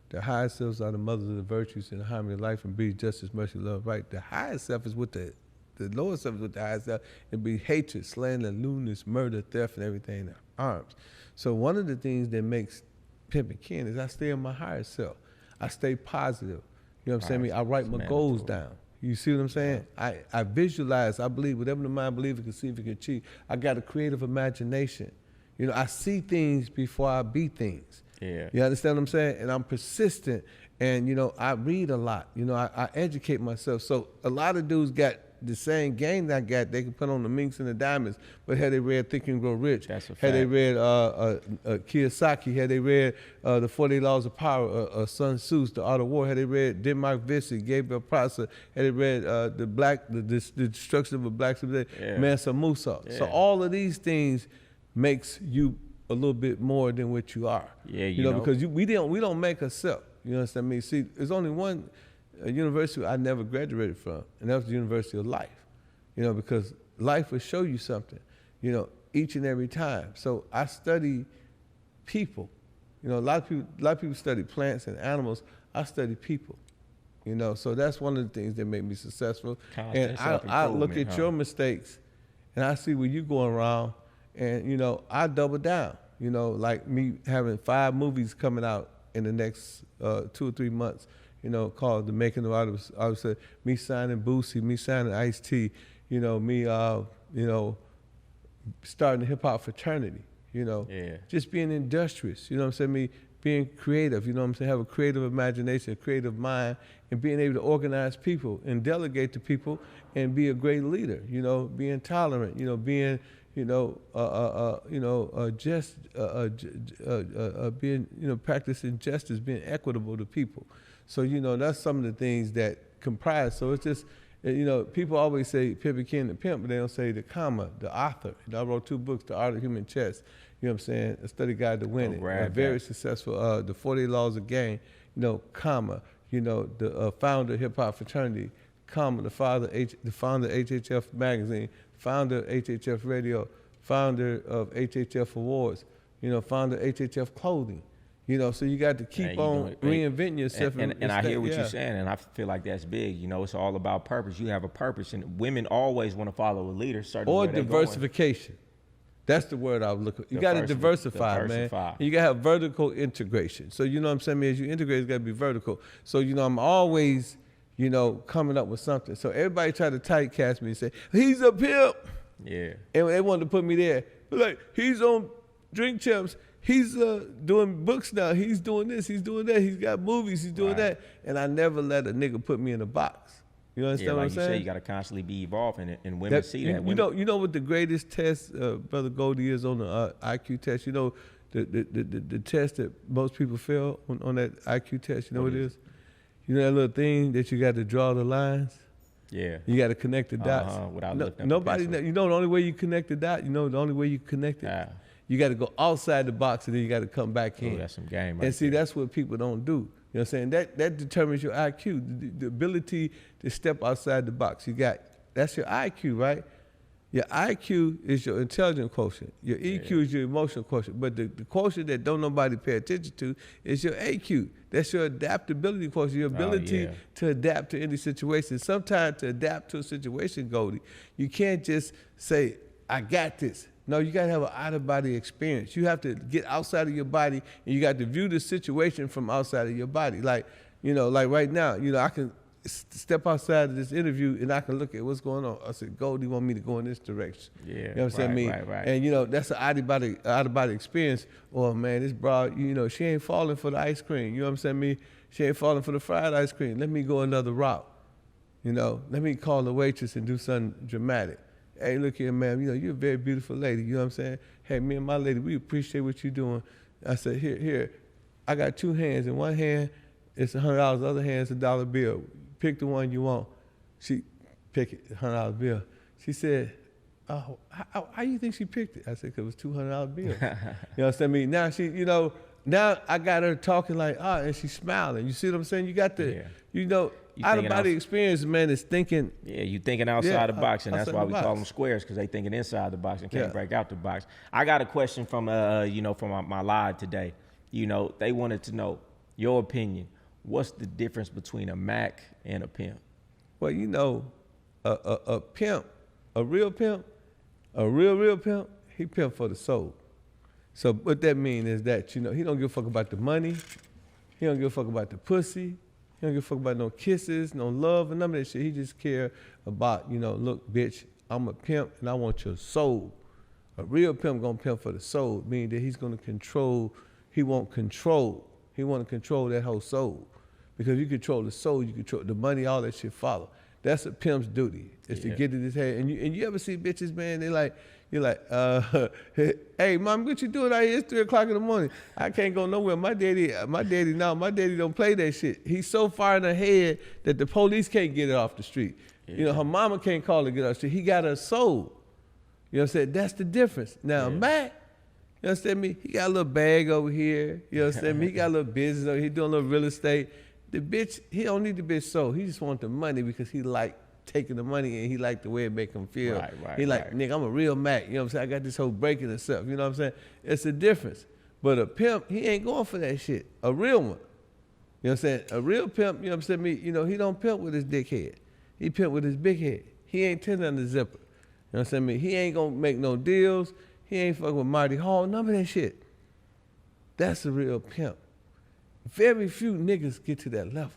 The higher selves are the mothers of the virtues and the harmony of life and breathe just as much as love, right? The higher self is with the lower self is with the higher self. It be hatred, slander, lewdness, murder, theft, and everything in arms. So one of the things that makes Pimpin' Ken is I stay in my higher self. I stay positive. You know what I'm saying? I write my goals down. You see what I'm saying? Yeah. I visualize. I believe whatever the mind believes it can see if it can achieve. I got a creative imagination. You know, I see things before I be things. Yeah. You understand what I'm saying? And I'm persistent. And, you know, I read a lot. You know, I educate myself. So a lot of dudes got the same game that I got. They can put on the minks and the diamonds. But had they read Think and Grow Rich, that's a fact. Had they read Kiyosaki, had they read the 40 Laws of Power, Sun Tzu's The Art of War, had they read Denmark Vesey, Gabriel Prosser, had they read the Destruction of a Black Civilization, Mansa Musa. Yeah. So all of these things makes you a little bit more than what you are. Yeah, you know, because we don't make ourselves. You understand me? See, there's only one university I never graduated from, and that was the University of Life. You know, because life will show you something, you know, each and every time. So I study people. You know, a lot of people study plants and animals. I study people. You know, so that's one of the things that make me successful. And I look at your mistakes, and I see where you're going wrong, and you know, I double down. You know, like me having 5 movies coming out in the next 2 or 3 months. You know, called The Making of Artists. Me signing Boosie, me signing Ice-T. You know, me you know, starting the hip hop fraternity. You know, just being industrious. You know what I'm saying? Me being creative. You know what I'm saying? Have a creative imagination, a creative mind, and being able to organize people and delegate to people and be a great leader. You know, being tolerant. You know, being being, you know, practicing justice, being equitable to people. So, you know, that's some of the things that comprise. So it's just, you know, people always say Pimpin' Ken the Pimp, but they don't say the comma, the author. You know, I wrote 2 books, The Art of Human Chess, you know what I'm saying, A Study Guide to Winning, very successful, The 40 Laws of Game, you know, comma, you know, the founder of Hip Hop Fraternity, comma, the founder of HHF Magazine, founder of HHF Radio, founder of HHF Awards, you know, founder of HHF Clothing. You know, so you got to keep on reinventing yourself. And I hear what you're saying, and I feel like that's big. You know, it's all about purpose. You have a purpose, and women always want to follow a leader. Or diversification. That's the word I was looking for. You got to diversify, man. You got to have vertical integration. So, you know what I'm saying? As you integrate, it's got to be vertical. So, you know, I'm always, you know, coming up with something. So everybody try to typecast me and say, he's a pimp. Yeah. And they wanted to put me there. But like, he's on Drink Champs. He's doing books now. He's doing this. He's doing that. He's got movies. He's doing that. And I never let a nigga put me in a box. You understand what I'm saying? You say, you got to constantly be evolving, and women see that. You know what the greatest test, Brother Goldie, is on the IQ test? You know the test that most people fail on that IQ test? You know what it is? You know that little thing that you got to draw the lines? Yeah. You got to connect the dots. Without lifting up nobody, you know the only way you connect the dot, you know the only way you connect it? You got to go outside the box and then you got to come back in. That's some game right And see, that's what people don't do. You know what I'm saying? That determines your IQ, the ability to step outside the box. That's your IQ, right? Your IQ is your intelligence quotient. Your EQ is your emotional quotient. But the quotient that don't nobody pay attention to is your AQ. That's your adaptability quotient, your ability to adapt to any situation. Sometimes to adapt to a situation, Goldie, you can't just say, I got this. No, you got to have an out-of-body experience. You have to get outside of your body, and you got to view the situation from outside of your body. Like, you know, like right now, you know, I can step outside of this interview, and I can look at what's going on. I said, Goldie want me to go in this direction. Yeah, you know what I'm saying? Right. And, you know, that's an out-of-body experience. Oh, man, this broad, you know, she ain't falling for the ice cream. You know what I'm saying? She ain't falling for the fried ice cream. Let me go another route. You know, let me call the waitress and do something dramatic. Hey, look here, ma'am, you know, you're a very beautiful lady, you know what I'm saying? Hey, me and my lady, we appreciate what you're doing. I said, here, I got 2 hands. In one hand, it's $100, the other hand is a $1 bill. Pick the one you want. She picked it, $100 bill. She said, oh, how you think she picked it? I said, because it was $200 bill. You know what I'm saying? Now she, you know, now I got her talking like, and she's smiling. You see what I'm saying? You got the, you out of body experience, man, is thinking. Yeah, you thinking outside the box, and that's why we box. call them squares, because they thinking inside the box and can't break out the box. I got a question from, from my live today. They wanted to know your opinion. What's the difference between a Mac and a pimp? Well, a pimp, a real pimp, a real pimp, he pimp for the soul. So what that means is that, he don't give a fuck about the money. He don't give a fuck about the pussy. He don't give a fuck about no kisses, no love, and none of that shit. He just care about, look, bitch, I'm a pimp and I want your soul. A real pimp gonna pimp for the soul, meaning that he's gonna control, he want control. He want to control that whole soul. Because you control the soul, you control the money, all that shit follow. That's a pimp's duty, is to get in his head. And you ever see bitches, man, you're like, hey, mom, what you doing out here? It's 3 o'clock in the morning. I can't go nowhere. My daddy don't play that shit. He's so far in the head that the police can't get it off the street. Her mama can't call her to get off the street. He got a soul. You know what I'm saying? That's the difference. Now, Mac, you understand me? He got a little bag over here. You understand me? He got a little business over here. He doing a little real estate. The bitch, he don't need the bitch soul. He just want the money because he like taking the money and he like the way it make him feel. He like, nigga, I'm a real Mac. You know what I'm saying? I got this whole breaking and stuff. You know what I'm saying? It's a difference. But a pimp, he ain't going for that shit. A real one. You know what I'm saying? A real pimp, you know what I'm saying? He don't pimp with his dick head. He pimp with his big head. He ain't tender on the zipper. You know what I'm saying? He ain't gonna make no deals. He ain't fucking with Marty Hall, none of that shit. That's a real pimp. Very few niggas get to that level.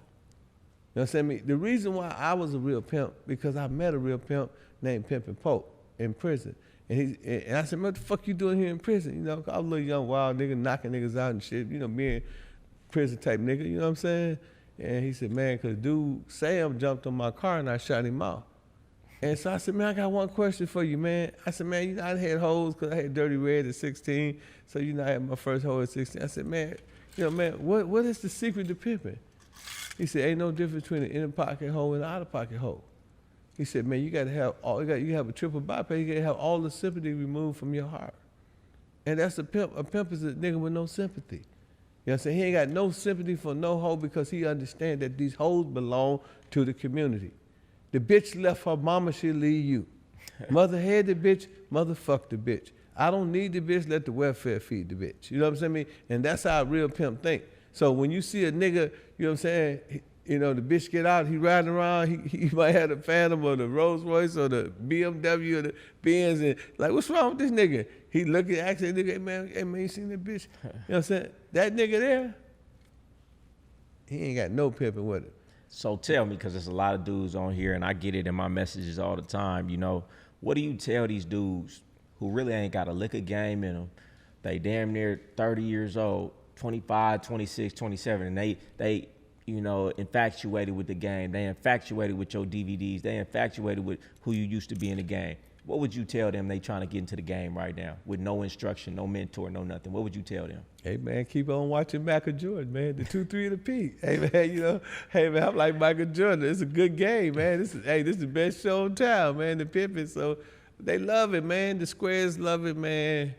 You know what I'm saying? The reason why I was a real pimp, because I met a real pimp named Pimpin Pope in prison. And I said, man, what the fuck you doing here in prison? I was a little young wild nigga knocking niggas out and shit, being prison type nigga, you know what I'm saying? And he said, man, cause dude, Sam jumped on my car and I shot him out. And so I said, man, I got one question for you, man. I said, man, I had hoes because I had dirty red at 16. So, I had my first hoe at 16. I said, man, man, what is the secret to pimping? He said, ain't no difference between an inner pocket hoe and an outer pocket hoe. He said, man, you gotta have you have a triple bypass. You gotta have all the sympathy removed from your heart. And that's a pimp. A pimp is a nigga with no sympathy. You know what I'm saying? He ain't got no sympathy for no hoe because he understands that these hoes belong to the community. The bitch left her mama, she'll leave you. Mother had the bitch, mother fucked the bitch. I don't need the bitch, let the welfare feed the bitch. You know what I'm saying? And that's how a real pimp think. So when you see a nigga, you know what I'm saying, the bitch get out, he riding around, he might have the Phantom or the Rolls Royce or the BMW or the Benz, and like, what's wrong with this nigga? He looking, asking the nigga, hey man, you seen that bitch? You know what I'm saying? That nigga there, he ain't got no pimping with it. So tell me, because there's a lot of dudes on here, and I get it in my messages all the time, what do you tell these dudes who really ain't got a lick of game in them? They damn near 30 years old, 25, 26, 27, and they infatuated with the game. They infatuated with your DVDs. They infatuated with who you used to be in the game. What would you tell them they trying to get into the game right now with no instruction, no mentor, no nothing? What would you tell them? Hey, man, keep on watching Michael Jordan, man. The 2, 3, and the P. Hey, man, hey, man, I'm like Michael Jordan. It's a good game, man. This is the best show in town, man, the Pimpin. So they love it, man. The squares love it, man.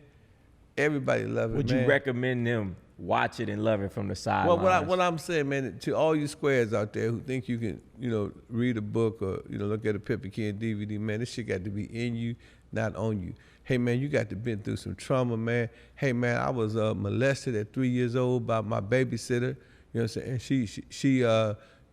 Everybody love it, Would man. you recommend them watch it and love it from the sidelines? Well, what I'm saying, man, to all you squares out there who think you can, read a book or, look at a Pimpin Kid DVD, man, this shit got to be in you, not on you. Hey, man, you got to been through some trauma, man. Hey, man, I was molested at 3 years old by my babysitter. You know what I'm saying? She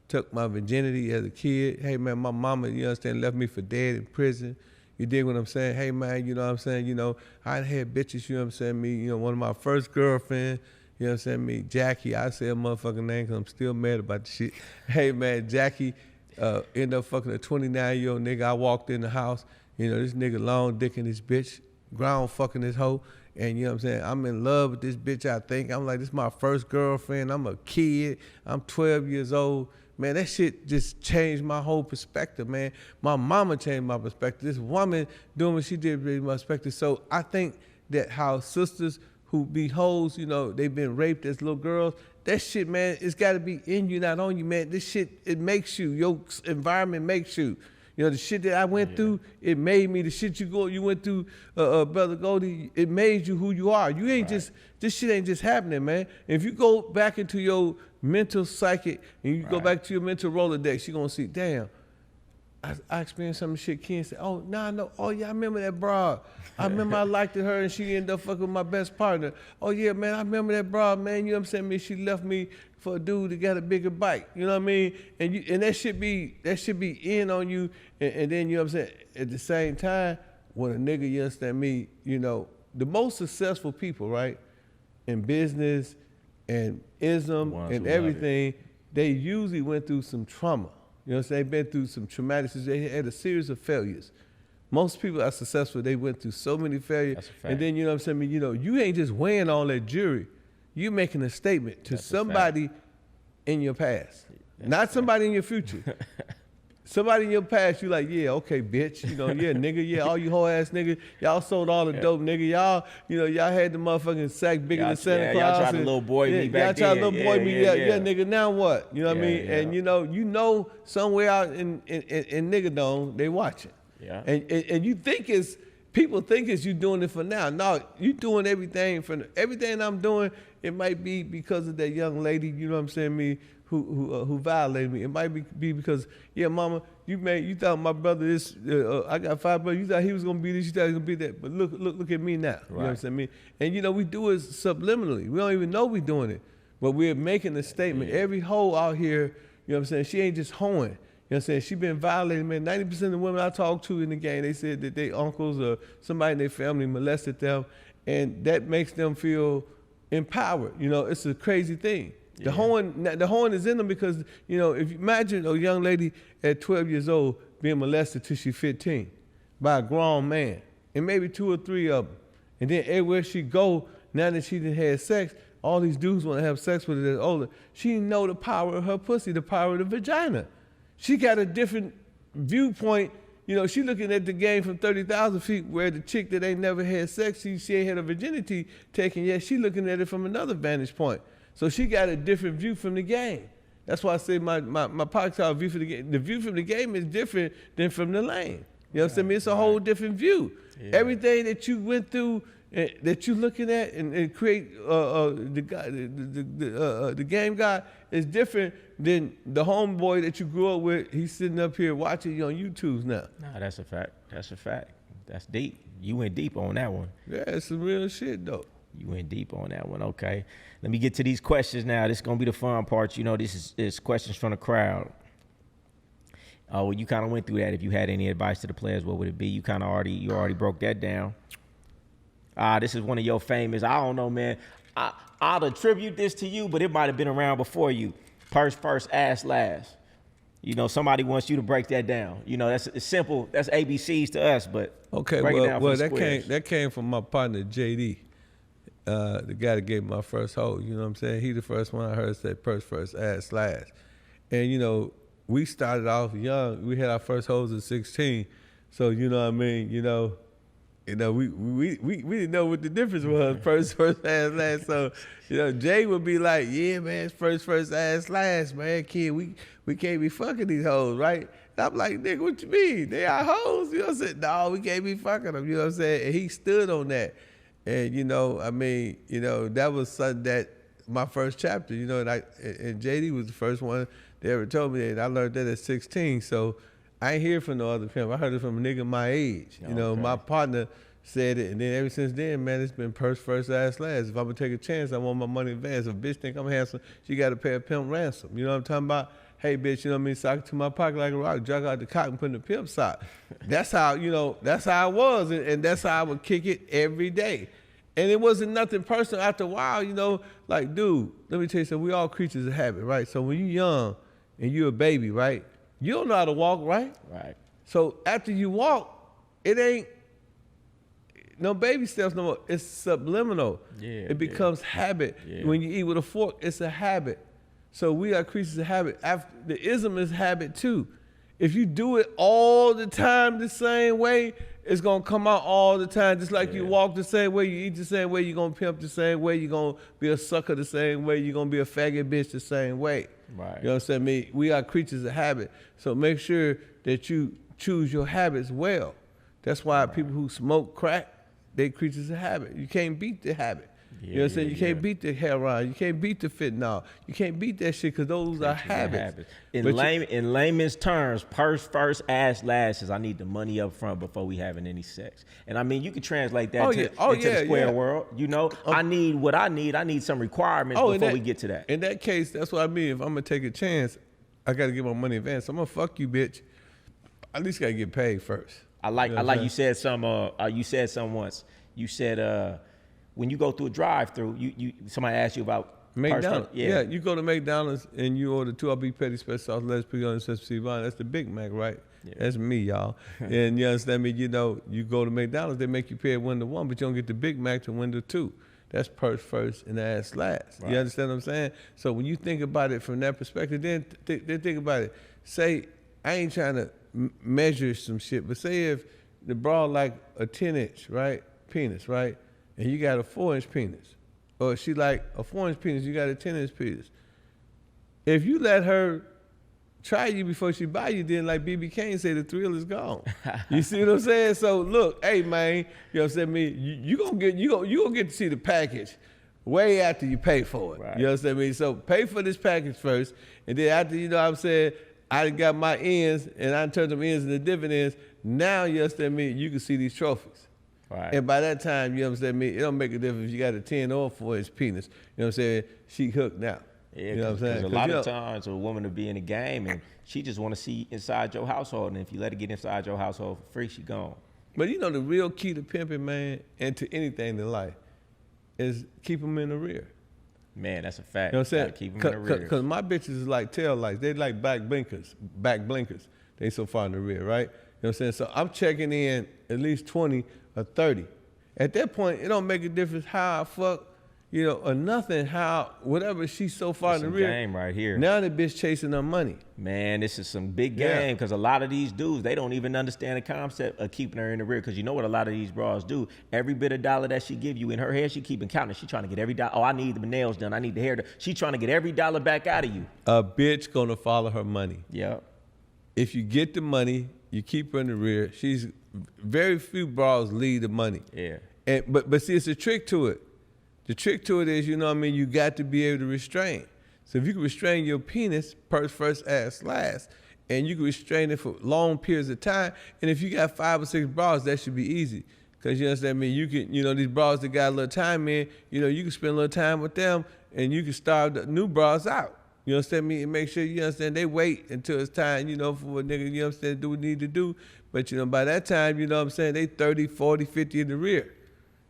took my virginity as a kid. Hey, man, my mama, you understand, left me for dead in prison. You dig what I'm saying? Hey, man, you know what I'm saying? I had bitches, you know what I'm saying? One of my first girlfriends, you know what I'm saying? Jackie, I say a motherfucking name because I'm still mad about the shit. Hey, man, Jackie ended up fucking a 29-year-old nigga. I walked in the house, this nigga long dicking this bitch, ground fucking this hoe. And you know what I'm saying? I'm in love with this bitch, I think. I'm like, this is my first girlfriend. I'm a kid. I'm 12 years old. Man, that shit just changed my whole perspective, man. My mama changed my perspective. This woman doing what she did really my perspective. So I think that how sisters who be hoes, they've been raped as little girls, that shit, man, it's got to be in you, not on you, man. This shit, it makes you. Your environment makes you. You know, the shit that I went through, it made me. The shit you went through, Brother Goldie, it made you who you are. You ain't just, this shit ain't just happening, man. If you go back into your mental psychic and you go back to your mental Rolodex, you're going to see, damn, I experienced some shit. Ken said, oh, nah, no. Oh, yeah, I remember that broad. I remember I liked her and she ended up fucking with my best partner. Oh, yeah, man, I remember that broad, man. You know what I'm saying? Me, she left me for a dude that got a bigger bike. You know what I mean? And that should be in on you. And then, you know what I'm saying? At the same time, when a nigga, you understand me, you know, the most successful people, right, in business and ism and everything, they usually went through some trauma. You know what I'm saying? They've been through some traumatic situations. They had a series of failures. Most people are successful. They went through so many failures. That's a fact. And then, you know what I'm saying? You know, you ain't just weighing all that jury. You're making a statement to somebody in your past. Not somebody in your future. Somebody in your past, you like, yeah, okay, bitch. You know, yeah, nigga, yeah, all you whole ass niggas, y'all sold all the dope, nigga. Y'all, you know, y'all had the motherfucking sack bigger than Santa Claus. Y'all tried to little boy me back then. Y'all tried to little boy me, yeah, nigga, now what? You know what I mean? And you know, somewhere out in nigga dome, they watching. Yeah. And you think people think it's you doing it for now. No, you doing everything everything I'm doing, it might be because of that young lady, you know what I'm saying, me, who violated me. It might be because, yeah, mama, you thought my brother this, I got 5 brothers, you thought he was gonna be this, you thought he was gonna be that. But look at me now. Right. You know what I'm saying? And you know, we do it subliminally. We don't even know we doing it. But we're making a statement. Yeah. Every hoe out here, you know what I'm saying, she ain't just hoeing. You know what I'm saying? She been violated, man. 90% of the women I talked to in the game, they said that their uncles or somebody in their family molested them, and that makes them feel empowered. You know, it's a crazy thing. The hoeing is in them because, you know, if you imagine a young lady at 12 years old being molested till she's 15 by a grown man, and maybe 2 or 3 of them, and then everywhere she go, now that she done had sex, all these dudes want to have sex with her that's older. She know the power of her pussy, the power of the vagina. She got a different viewpoint. You know, she looking at the game from 30,000 feet, where the chick that ain't never had sex, she ain't had her virginity taken yet. She looking at it from another vantage point. So she got a different view from the game. That's why I say my podcast view from the game. The view from the game is different than from the lane. You know what I'm saying? It's a whole different view. Yeah. Everything that you went through, that you looking at and create the game god is different than the homeboy that you grew up with. He's sitting up here watching you on YouTube now. Nah, that's a fact. That's a fact. That's deep. You went deep on that one. Yeah, it's some real shit though. You went deep on that one. Okay. Let me get to these questions now. This is going to be the fun part. You know, this is questions from the crowd. Oh, well, you kind of went through that. If you had any advice to the players, what would it be? You already broke that down. This is one of your famous, I don't know, man. I'll attribute this to you, but it might have been around before you. Purse first, ass last. You know, somebody wants you to break that down. You know, it's simple. That's ABCs to us, but okay, well, that came from my partner, JD. The guy that gave me my first hoe, you know what I'm saying? He the first one I heard say purse first, ass last. And, you know, we started off young. We had our first hoes at 16. So, you know what I mean? You know, we didn't know what the difference was, first, ass last. So, you know, Jay would be like, yeah, man, it's first, ass last, man. Kid, we can't be fucking these hoes, right? And I'm like, nigga, what you mean? They are hoes? You know what I'm saying? No, we can't be fucking them, you know what I'm saying? And he stood on that. And, you know, I mean, you know, that was something that my first chapter, you know, and JD was the first one that ever told me that. I learned that at 16. So I ain't hear from no other pimp. I heard it from a nigga my age. You know, my partner said it. And then ever since then, man, it's been purse first, ass last. If I'm going to take a chance, I want my money in advance. If a bitch think I'm handsome, she got to pay a pimp ransom. You know what I'm talking about? Hey, bitch, you know what I mean? Sock it to my pocket like a rock, drag out the cock and put in the pimp sock. That's how, you know, that's how it was. And that's how I would kick it every day. And it wasn't nothing personal. After a while, you know, like, dude, let me tell you something. We all creatures of habit, right? So when you're young and you're a baby, right? You don't know how to walk, right? Right. So after you walk, it ain't no baby steps no more. It's subliminal. Yeah. It becomes habit. Yeah. When you eat with a fork, it's a habit. So we are creatures of habit. The ism is habit too. If you do it all the time the same way, it's going to come out all the time. Just like you walk the same way, you eat the same way, you're going to pimp the same way, you're going to be a sucker the same way, you're going to be a faggot bitch the same way. Right. You know what I'm saying? We are creatures of habit. So make sure that you choose your habits well. That's why people who smoke crack, they creatures of habit. You can't beat the habit. You know what I'm saying? You can't beat the heroin. You can't beat the fentanyl. You can't beat that shit because those are habits. In layman's terms, purse first, ass last is I need the money up front before we having any sex. And I mean, you can translate that into the square world. You know, I need what I need. I need some requirements before we get to that. In that case, that's what I mean. If I'm going to take a chance, I got to get my money in advance. I'm going to fuck you, bitch. I at least got to get paid first. I like you said some once. You said when you go through a drive-through, somebody asked you about McDonald's. Yeah, you go to McDonald's and you order 2 beef patty, special sauce, lettuce, pickle, and sesame seed. That's the Big Mac, right? Yeah. That's me, y'all. And you understand me? You know, you go to McDonald's, they make you pay at window 1, but you don't get the Big Mac to window 2. That's purse first and ass last. Right. You understand what I'm saying? So when you think about it from that perspective, then think about it. Say, I ain't trying to measure some shit, but say if the bra like a 10-inch, right, penis, right? And you got a 4-inch penis. Or she like a 4-inch penis, you got a 10-inch penis. If you let her try you before she buy you, then like B.B. King say, the thrill is gone. You see what I'm saying? So look, hey man, you know what I'm saying? Me, you gonna get to see the package way after you pay for it. Right. You know what I'm saying? So pay for this package first, and then after, you know what I'm saying, I got my ends and I turned them ends into dividends. Now, you understand me, you can see these trophies. Right. And by that time, you understand me, it don't make a difference if you got a 10 or 4-inch penis. You know what I'm saying? She hooked now. Yeah, you know what I'm saying? Because a lot of times a woman will be in a game and she just want to see inside your household. And if you let her get inside your household for free, she gone. But you know the real key to pimping, man, and to anything in life is keep them in the rear. Man, that's a fact. You know what I'm saying? Keep them in the rear. Because my bitches is like tail lights. They like back blinkers. They so far in the rear, right? You know what I'm saying? So I'm checking in at least 20 or 30. At that point, it don't make a difference how I fuck, you know, or nothing, how, whatever, she's so far in the rear. Game right here. Now the bitch chasing her money. Man, this is some big game because a lot of these dudes, they don't even understand the concept of keeping her in the rear because you know what a lot of these bras do? Every bit of dollar that she give you in her head, she keeping counting. She trying to get every dollar. Oh, I need the nails done. I need the hair done. She trying to get every dollar back out of you. A bitch gonna follow her money. Yeah. If you get the money, you keep her in the rear. She's very few bras lead the money. Yeah. And but see, it's a trick to it. The trick to it is, you know what I mean, you got to be able to restrain. So if you can restrain your penis, purse first, ass last, and you can restrain it for long periods of time, and if you got 5 or 6 bras, that should be easy. Because you understand me, you can, you know, these bras that got a little time in, you know, you can spend a little time with them, and you can starve the new bras out. You understand me? And make sure you understand they wait until it's time, you know, for a nigga, you understand, do what need to do. But, you know, by that time, you know what I'm saying, they 30, 40, 50 in the rear.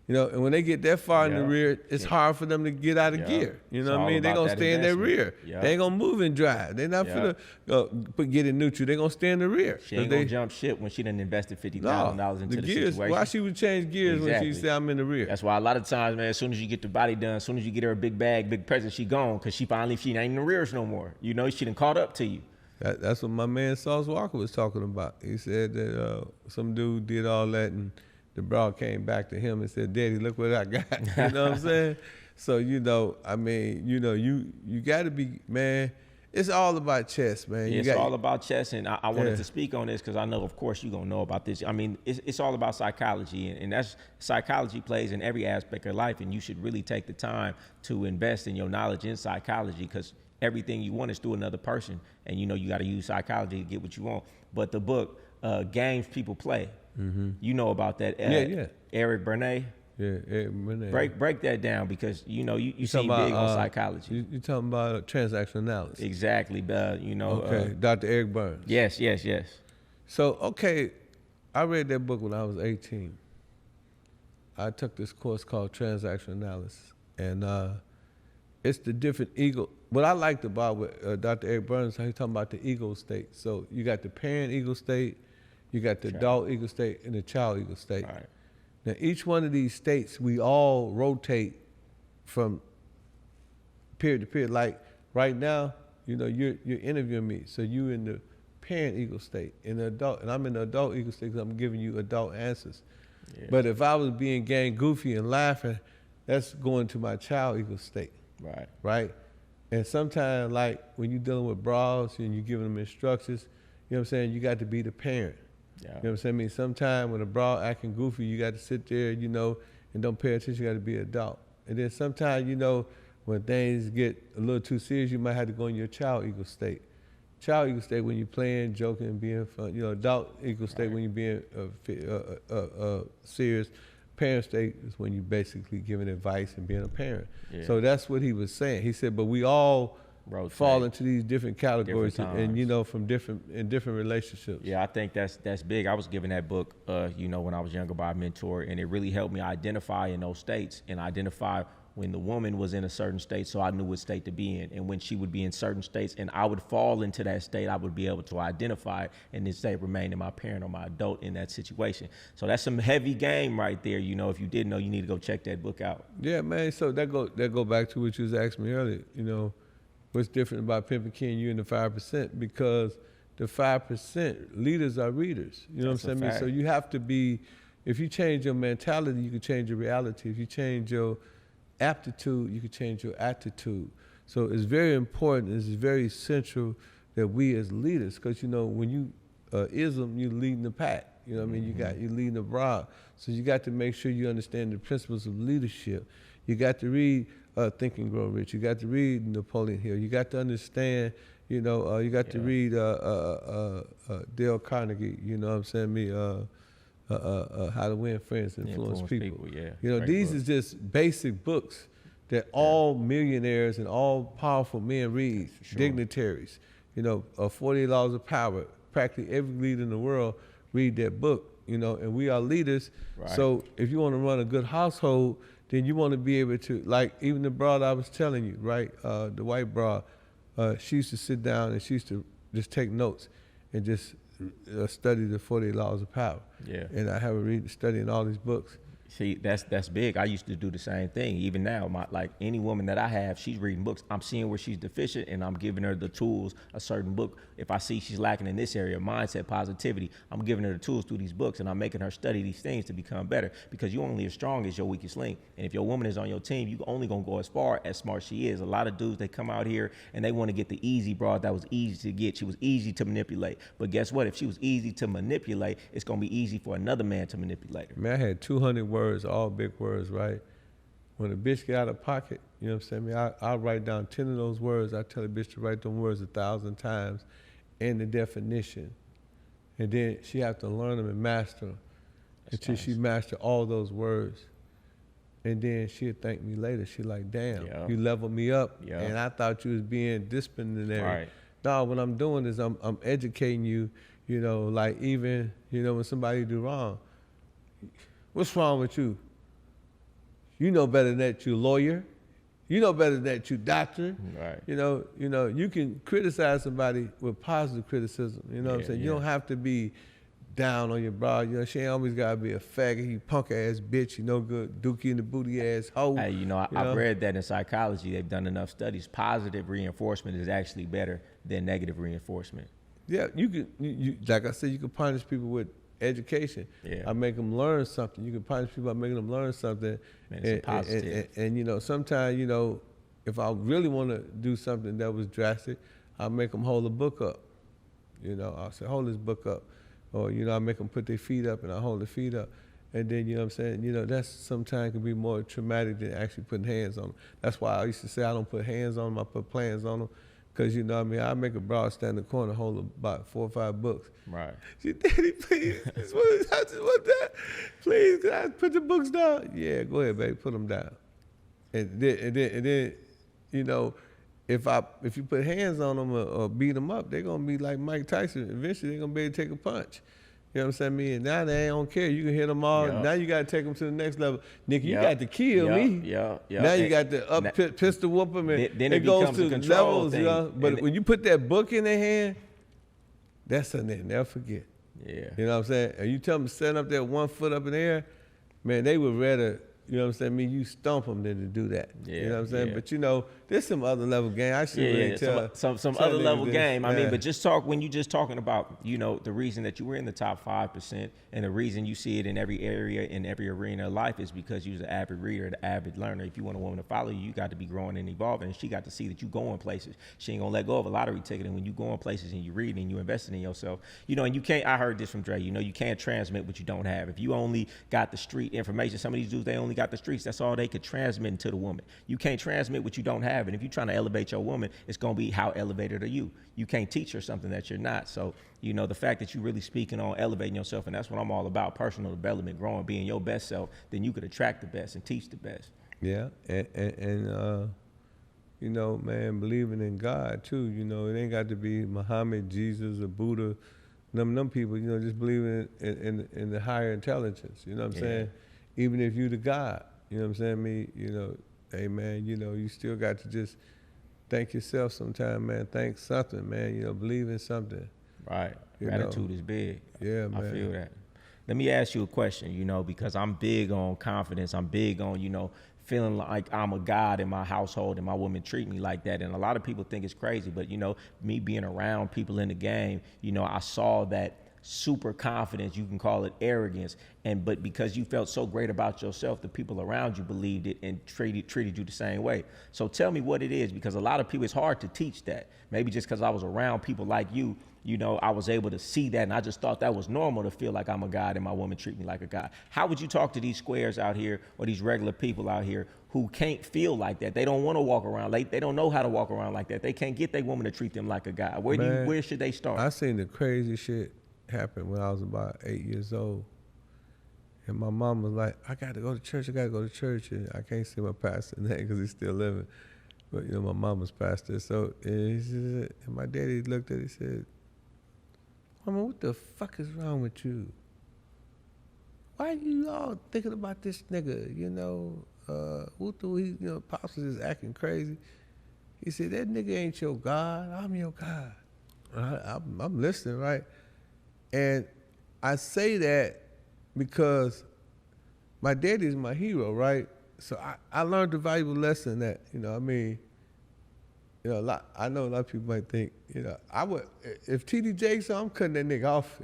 You know, and when they get that far in the rear, it's hard for them to get out of gear. You know what I mean? They're going to stay in their rear. They ain't going to move and drive. They're not going to get in neutral. They're going to stay in the rear. She ain't going to jump ship when she done invested $50,000 into the situation. Why she would change gears when she say I'm in the rear? That's why a lot of times, man, as soon as you get the body done, as soon as you get her a big bag, big present, she gone because she ain't in the rears no more. You know, she done caught up to you. That's what my man Sauce Walker was talking about. He said that some dude did all that and the bra came back to him and said, Daddy, look what I got. You know what I'm saying? So, you know, I mean, you know, you got to be, man, it's all about chess, man. Yeah, it's all about chess. And I wanted to speak on this because I know, of course, you're going to know about this. I mean, it's all about psychology. And that's psychology plays in every aspect of life. And you should really take the time to invest in your knowledge in psychology because everything you want is through another person. And, you know, you got to use psychology to get what you want. But the book, Games People Play, you know about that. Eric Bernay. Yeah, Eric Bernay. Break that down because, you know, you seem big on psychology. You're talking about transaction analysis. Exactly. You know. Okay, Dr. Eric Burns. Yes. So, okay, I read that book when I was 18. I took this course called transaction analysis. And it's the different ego. What I liked about with Dr. Eric Burns, how he's talking about the ego state. So you got the parent ego state, you got the adult ego state, and the child ego state. Right. Now, each one of these states, we all rotate from period to period. Like right now, you know, you're interviewing me, so you in the parent ego state, in the adult, and I'm in the adult ego state because I'm giving you adult answers. Yeah. But if I was being gang goofy and laughing, that's going to my child ego state. Right. Right? And sometimes, like when you're dealing with bras and you're giving them instructions, you know what I'm saying, you got to be the parent. Yeah. You know what I'm saying? I mean, sometimes when a broad acting goofy, you got to sit there, you know, and don't pay attention. You got to be an adult. And then sometimes, you know, when things get a little too serious, you might have to go in your child ego state. Child ego state when you're playing, joking, and being fun. You know, adult ego state when you're being serious. Parent state is when you're basically giving advice and being a parent. Yeah. So that's what he was saying. He said, but we all fall into these different categories, and you know, from different relationships. Yeah, I think that's big. I was given that book, you know, when I was younger by a mentor, and it really helped me identify in those states and identify when the woman was in a certain state, so I knew what state to be in, and when she would be in certain states, and I would fall into that state, I would be able to identify it and then say remain in my parent or my adult in that situation. So that's some heavy game right there. You know, if you didn't know, you need to go check that book out. Yeah, man. So that go back to what you was asking me earlier. You know, what's different about Pimpin' King, you and the 5%? Because the 5% leaders are readers. You know what I'm saying? So you have to be. If you change your mentality, you can change your reality. If you change your aptitude, you can change your attitude. So it's very important, it's very essential that we as leaders, because you know, when you you leading the pack, you know what I mean? You leading the broad. So you got to make sure you understand the principles of leadership. You got to read Think and Grow Rich. You got to read Napoleon Hill. You got to understand, you know, you got to read Dale Carnegie, you know what I'm saying, How to Win Friends and Influence People. Yeah. You know, these is just basic books that all millionaires and all powerful men read, dignitaries. You know, 48 Laws of Power. Practically every leader in the world read that book, you know, and we are leaders. Right. So if you want to run a good household, then you want to be able to, like even the broad I was telling you, right, the white broad, she used to sit down and she used to just take notes and just study the 48 Laws of Power. Yeah. And I have her studying all these books. See, that's big. I used to do the same thing. Even now, like any woman that I have, she's reading books. I'm seeing where she's deficient, and I'm giving her the tools, a certain book. If I see she's lacking in this area, mindset, positivity, I'm giving her the tools through these books, and I'm making her study these things to become better, because you're only as strong as your weakest link. And if your woman is on your team, you only going to go as far as smart she is. A lot of dudes, they come out here, and they want to get the easy broad that was easy to get. She was easy to manipulate. But guess what? If she was easy to manipulate, it's going to be easy for another man to manipulate her. Man, I had 200 words, all big words, right? When a bitch get out of pocket, you know what I'm saying? I'll write down 10 of those words. I tell a bitch to write them words 1,000 times and the definition. And then she have to learn them and master them until she master all those words. And then she'll thank me later. She like, damn, you leveled me up. And I thought you was being disciplinary. Right. No, what I'm doing is I'm educating you, you know, like even, you know, when somebody do wrong, what's wrong with you? You know better than that, you lawyer. You know better than that, you doctor. Right. You know, you can criticize somebody with positive criticism. You know what I'm saying? You don't have to be down on your broad. You know, she ain't always gotta be a faggot, you punk ass bitch, you no good, dookie in the booty ass hoe. Hey, you know, I've read that in psychology. They've done enough studies. Positive reinforcement is actually better than negative reinforcement. Yeah, you can, like I said, you can punish people with education. I make them learn something. You can punish people by making them learn something. And you know, sometimes, you know, if I really want to do something that was drastic, I'll make them hold a book up. You know, I'll say, hold this book up. Or, you know, I make them put their feet up and I hold their feet up. And then, you know what I'm saying, you know, that's sometimes can be more traumatic than actually putting hands on them. That's why I used to say I don't put hands on them, I put plans on them. Because, you know what I mean, I make a broad stand in the corner, hold about 4 or 5 books. Right. She, Daddy, please, I just want that. Please, can I put the books down? Yeah, go ahead, baby, put them down. And then, you know, if you put hands on them or beat them up, they're going to be like Mike Tyson. Eventually, they're going to be able to take a punch. You know what I'm saying? And now they don't care. You can hit them all. Now you got to take them to the next level. Nigga, you got to kill me. Now you got to pistol whoop them. And then it goes to levels. You know? But when you put that book in their hand, that's something they'll never forget. Yeah. You know what I'm saying? And you tell them to stand up there 1 foot up in the air, man, they would rather you know what I'm saying, you stump them than to do that. Yeah, you know what I'm saying? yeah. But, you know, there's some other level game. I should really tell. some tell other niggas level this. game. I mean, Yeah. but when you just talking about, you know, the reason that you were in the top 5% and the reason you see it in every area, in every arena of life is because you was an avid reader, an avid learner. If you want a woman to follow you, you got to be growing and evolving. And she got to see that you going places. She ain't gonna let go of a lottery ticket. And when you going places and you reading and you investing in yourself, you know, and you can't, I heard this from Dre, you know, you can't transmit what you don't have. If you only got the street information, some of these dudes, they only got the streets. That's all they could transmit to the woman. You can't transmit what you don't have. And if you're trying to elevate your woman, it's going to be how elevated are you. You can't teach her something that you're not. So, you know, the fact that you're really speaking on elevating yourself, and that's what I'm all about, personal development, growing, being your best self, then you could attract the best and teach the best. Yeah, and you know, man, believing in God too. You know, it ain't got to be Muhammad, Jesus, or Buddha. Them people, you know, just believing in the higher intelligence. You know what I'm saying? Even if you the God, you know what I'm saying? You know, hey man, you know, you still got to just thank yourself sometime, man. Thank something, man. You know, believe in something. Right. You Gratitude know. is big. Yeah, man. I feel that. Let me ask you a question, you know, because I'm big on confidence. I'm big on, you know, feeling like I'm a god in my household and my women treat me like that. And a lot of people think it's crazy, but, you know, me being around people in the game, you know, I saw that super confidence, you can call it arrogance, but because you felt so great about yourself, the people around you believed it and treated you the same way. So tell me what it is, because a lot of people, it's hard to teach that. Maybe just because I was around people like you, you know, I was able to see that, and I just thought that was normal to feel like I'm a god and my woman treat me like a god. How would you talk to these squares out here or these regular people out here who can't feel like that? They don't want to walk around like, they don't know how to walk around like that. They can't get their woman to treat them like a god. Where should they start? I seen the crazy shit happen when I was about 8 years old. And my mom was like, I got to go to church, And I can't say my pastor name because he's still living. But, you know, my mom was pastor. So, and my daddy looked at it and said, Mama, what the fuck is wrong with you? Why you all thinking about this nigga? You know, you know, Pops was just acting crazy. He said, that nigga ain't your God, I'm your God. I'm listening, right? And I say that because my daddy is my hero, right? So I learned a valuable lesson that, you know, I mean, you know, I know a lot of people might think, you know, if TD Jakes, I'm cutting that nigga off.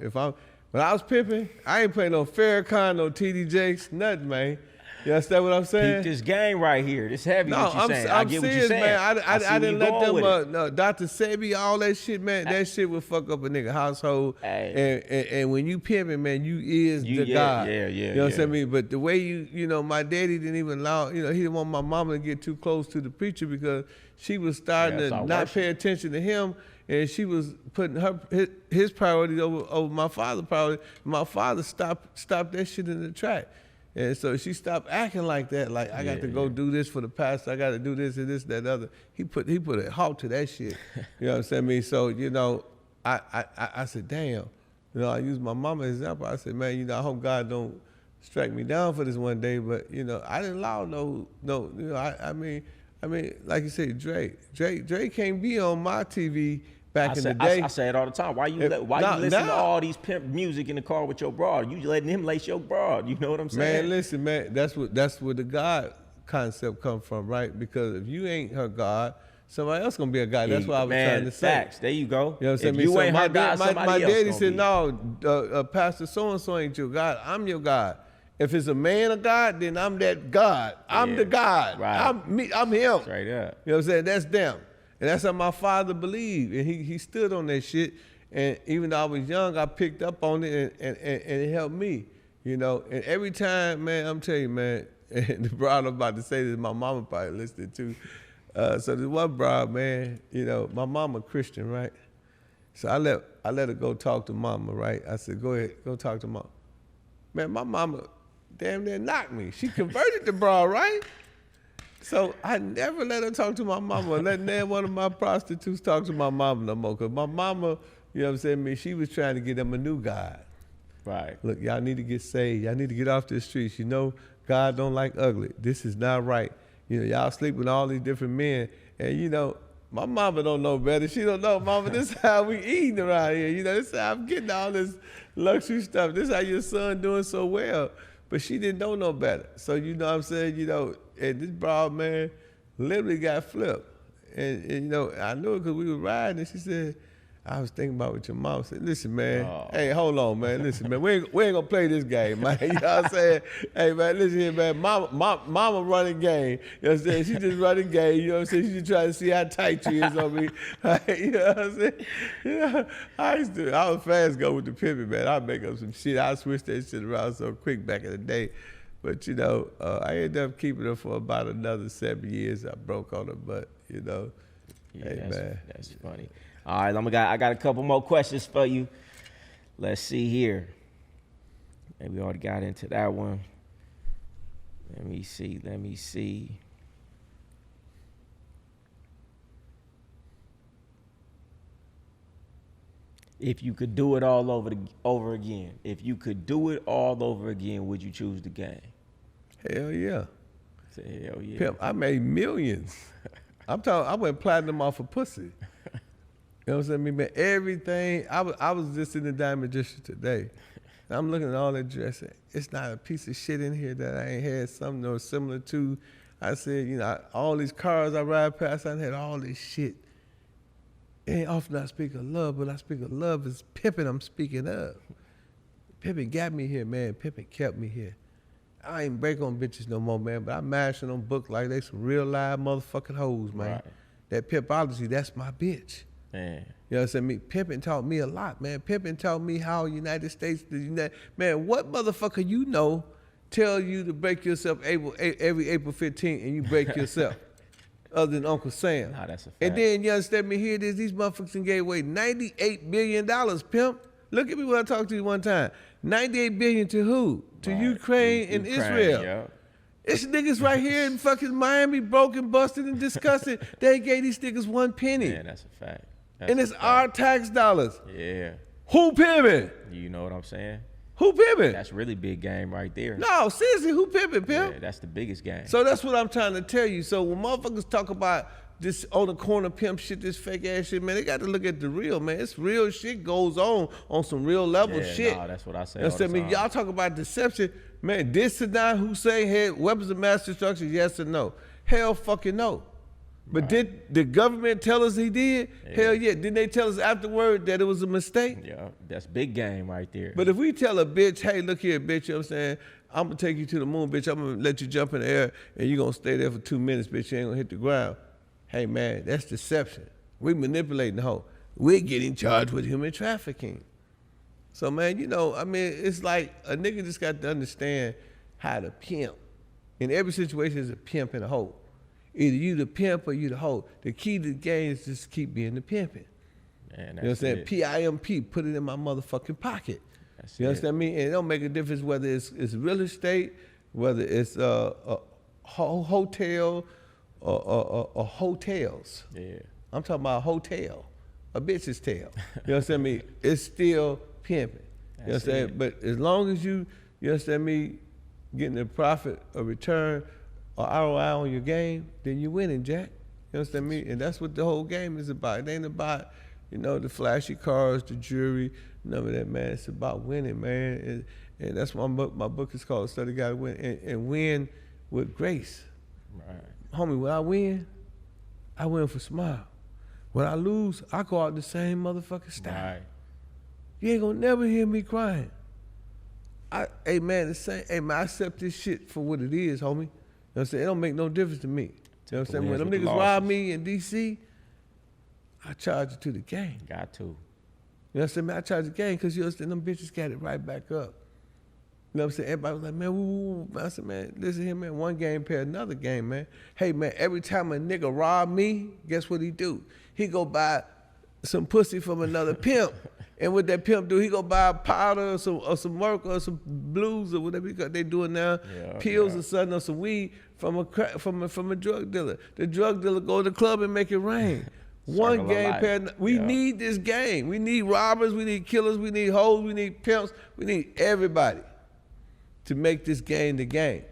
When I was pimping, I ain't playing no Farrakhan, no TD Jakes, nothing, man. You understand what I'm saying? Keep this game right here. This heavy. No, what you're saying. I'm I get serious, what you're saying. man. I didn't let them, no, Dr. Sebi, all that shit, man. That shit would fuck up a nigga household. Hey. And when you pimping, man, you is the God. Yeah. You know what I mean? But the way you know, my daddy didn't even allow, you know, he didn't want my mama to get too close to the preacher because she was starting to not pay attention to him, and she was putting his priorities over my father's priority. My father stopped that shit in the track. And so she stopped acting like that, like I got to go do this for the pastor, I got to do this and this, that, other. He put a halt to that shit. You know what I'm saying? I mean, so, you know, I said, damn. You know, I used my mama as an example. I said, man, you know, I hope God don't strike me down for this one day. But, you know, I didn't allow no, you know, I mean, like you said, Drake can't be on my TV back in the day. I say it all the time. Why you listen to all these pimp music in the car with your broad? You letting him lace your broad. You know what I'm saying? Man, listen, man. That's where the God concept come from, right? Because if you ain't her God, somebody else gonna be a God. That's what I was trying to say. Facts. There you go. You know what I'm saying? If you ain't her God, my somebody daddy else said, gonna no, Pastor so-and-so ain't your God. I'm your God. If it's a man of God, then I'm that God. I'm the God. Right. I'm him. Straight up. You know what I'm saying? That's them. And that's how my father believed. And he stood on that shit. And even though I was young, I picked up on it and it helped me. You know, and every time, man, I'm telling you, man, and the broad I'm about to say this, my mama probably listened too. So this one broad, man, you know, my mama Christian, right? So I let her go talk to mama, right? I said, go ahead, go talk to mama. Man, my mama damn near knocked me. She converted the broad, right? So I never let her talk to my mama or let one of my prostitutes talk to my mama no more. Because my mama, you know what I'm saying, she was trying to get them a new God. Right. Look, y'all need to get saved. Y'all need to get off the streets. You know, God don't like ugly. This is not right. You know, y'all sleep with all these different men. And, you know, my mama don't know better. She don't know, mama, this is how we eating around here. You know, this is how I'm getting all this luxury stuff. This is how your son doing so well. But she didn't know no better. So you know what I'm saying? You know, and this broad, man, literally got flipped. And you know, I knew it because we were riding, and she said, I was thinking about what your mom said. Listen, man. Hey, hold on, man. Listen, man. We ain't gonna play this game, man. You know what I'm saying? Hey, man, listen here, man. Mama running game. You know what I'm saying? She just running game. You know what I'm saying? She just trying to see how tight she is on me. You know what I'm saying? You know, I was fast go with the Pimpin, man. I'd make up some shit. I switch that shit around so quick back in the day. But, you know, I ended up keeping her for about another 7 years. I broke on her, but, you know, yeah, hey, man. That's funny. All right, I got a couple more questions for you. Let's see here. Maybe we already got into that one. Let me see. If you could do it all over again, would you choose the game? Hell yeah. Say hell yeah. Pimp, I made millions. I went platinum off of pussy. You know what I'm saying? Man, everything. I was just in the Diamond District today. And I'm looking at all that dressing. It's not a piece of shit in here that I ain't had something or similar to. I said, you know, all these cars I ride past, I had all this shit. It ain't often I speak of love, but I speak of love is Pimpin I'm speaking of. Pimpin got me here, man. Pimpin kept me here. I ain't break on bitches no more, man, but I mashing on books like they some real live motherfucking hoes, man. Right. That pimpology, that's my bitch. Man. You know what I'm saying? Pimpin taught me a lot, man. Pimpin taught me how United States, man, what motherfucker you know tell you to break yourself every April 15th and you break yourself? Other than Uncle Sam. Nah, that's a fact. And then you understand me, here it is, these motherfuckers gave away $98 billion, pimp. Look at me when I talked to you one time. $98 billion to who? To right. Ukraine and Israel. Yeah. It's niggas right here in fucking Miami, broken, busted, and disgusted. They gave these niggas 1 penny. Yeah, that's a fact. And it's our tax dollars. Yeah. Who pimping? You know what I'm saying? Who pimping? That's really big game right there. No, seriously, who pimping, pimp? Yeah, that's the biggest game. So that's what I'm trying to tell you. So when motherfuckers talk about this on the corner pimp shit, this fake ass shit, man, they got to look at the real, man. It's real shit goes on some real level shit. Nah, that's what I say. I mean, y'all talk about deception, man. Did Saddam Hussein had weapons of mass destruction? Yes or no? Hell fucking no. But right. Did the government tell us he did? Yeah. Hell yeah. Didn't they tell us afterward that it was a mistake? Yeah, that's big game right there. But if we tell a bitch, hey, look here, bitch, you know what I'm saying? I'm going to take you to the moon, bitch. I'm going to let you jump in the air, and you're going to stay there for 2 minutes, bitch. You ain't going to hit the ground. Hey, man, that's deception. We manipulating the hoe. We're getting charged with human trafficking. So, man, you know, I mean, it's like a nigga just got to understand how to pimp. In every situation, there's a pimp and a hoe. Either you the pimp or you the hoe. The key to the game is just keep being the pimping. Man, you know what I'm saying? PIMP, put it in my motherfucking pocket. That's you understand me? And it don't make a difference whether it's real estate, whether it's a hotel or hotels. Yeah. I'm talking about a hotel, a bitch's tail. You understand me? It's still pimping. You understand? But as long as you understand me, getting a profit, a return, or ROI on your game, then you're winning, Jack. You understand me? And that's what the whole game is about. It ain't about, you know, the flashy cars, the jewelry, none of that, man. It's about winning, man. And that's why my book is called Study Guide to Win, and win with grace. Right. Homie, when I win for smile. When I lose, I go out the same motherfucking style. Right. You ain't gonna never hear me crying. Hey man, I accept this shit for what it is, homie. You know what I'm saying? It don't make no difference to me. You know what I'm saying? When them niggas rob me in DC, I charge it to the gang. Got to. You know what I'm saying? Man, I charge the gang because you understand them bitches got it right back up. You know what I'm saying? Everybody was like, man, woo. I said, man, listen here, man. One game pay another game, man. Hey, man, every time a nigga rob me, guess what he do? He go buy some pussy from another pimp. And what that pimp do, he go buy powder or some work or some blues or whatever they doing now, pills or something or some weed from a drug dealer. The drug dealer go to the club and make it rain. One game pay. We need this game. We need robbers. We need killers. We need hoes. We need pimps. We need everybody to make this game the game.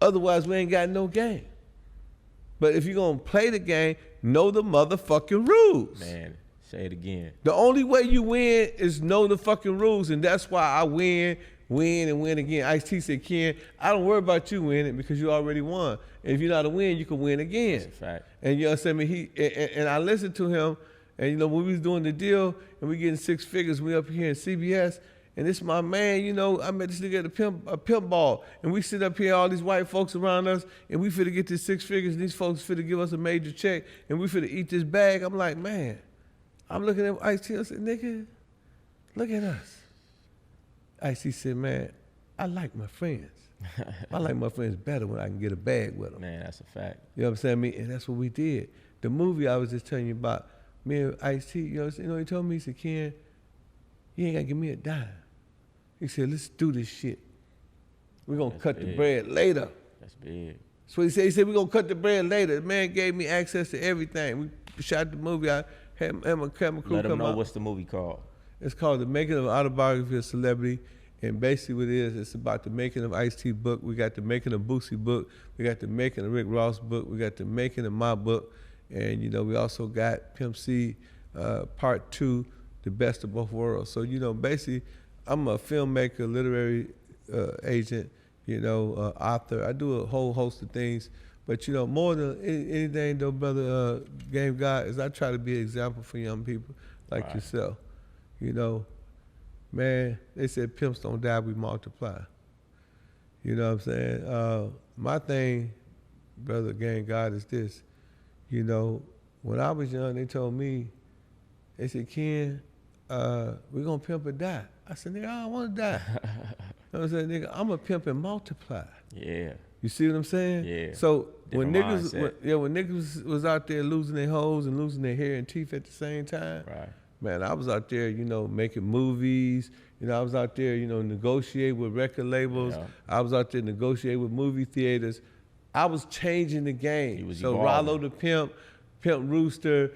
Otherwise, we ain't got no game. But if you're going to play the game, know the motherfucking rules. Man, say it again. The only way you win is know the fucking rules, and that's why I win win and win again. Ice-T said, Ken, I don't worry about you winning because you already won. And if you're not a win, you can win again. That's a fact. And you understand me? And I listened to him, and you know, when we was doing the deal and we getting 6 figures, we up here in CBS, and this my man, you know, I met this nigga at a pimp ball, and we sit up here, all these white folks around us, and we finna get this 6 figures, and these folks finna give us a major check, and we finna eat this bag. I'm like, man, I'm looking at Ice-T, I said, nigga, look at us. Ice-T said, man, I like my friends. I like my friends better when I can get a bag with them. Man, that's a fact. You know what I'm saying? Me, and that's what we did. The movie I was just telling you about, me and Ice-T, you know, he told me, he said, Ken, you ain't gotta give me a dime. He said, let's do this shit. We're gonna cut the bread later. That's big. That's what he said. He said, we're gonna cut the bread later. The man gave me access to everything. We shot the movie. I had my camera crew Let them come know out. what's the movie called. It's called The Making of an Autobiography of a Celebrity. And basically what it is, it's about the making of Ice-T book. We got the making of Boosie book. We got the making of Rick Ross book. We got the making of my book. And, you know, we also got Pimp C Part 2, The Best of Both Worlds. So, you know, basically, I'm a filmmaker, literary agent, you know, author. I do a whole host of things. But, you know, more than anything, though, brother, Game God, is I try to be an example for young people like yourself. You know, man, they said pimps don't die, we multiply. You know what I'm saying? My thing, brother Game God, is this. You know, when I was young, they told me, they said, Ken, we're going to pimp or die. I said, nigga, I don't want to die. You know what I'm saying? Nigga, I'm a pimp and multiply. Yeah. You see what I'm saying? Yeah. So when Different niggas was out there losing their hoes and losing their hair and teeth at the same time, Right. man, I was out there, you know, making movies. You know, I was out there, you know, negotiate with record labels. Yeah. I was out there negotiate with movie theaters. I was changing the game. He was so evolving. Rollo the Pimp, Pimp Rooster,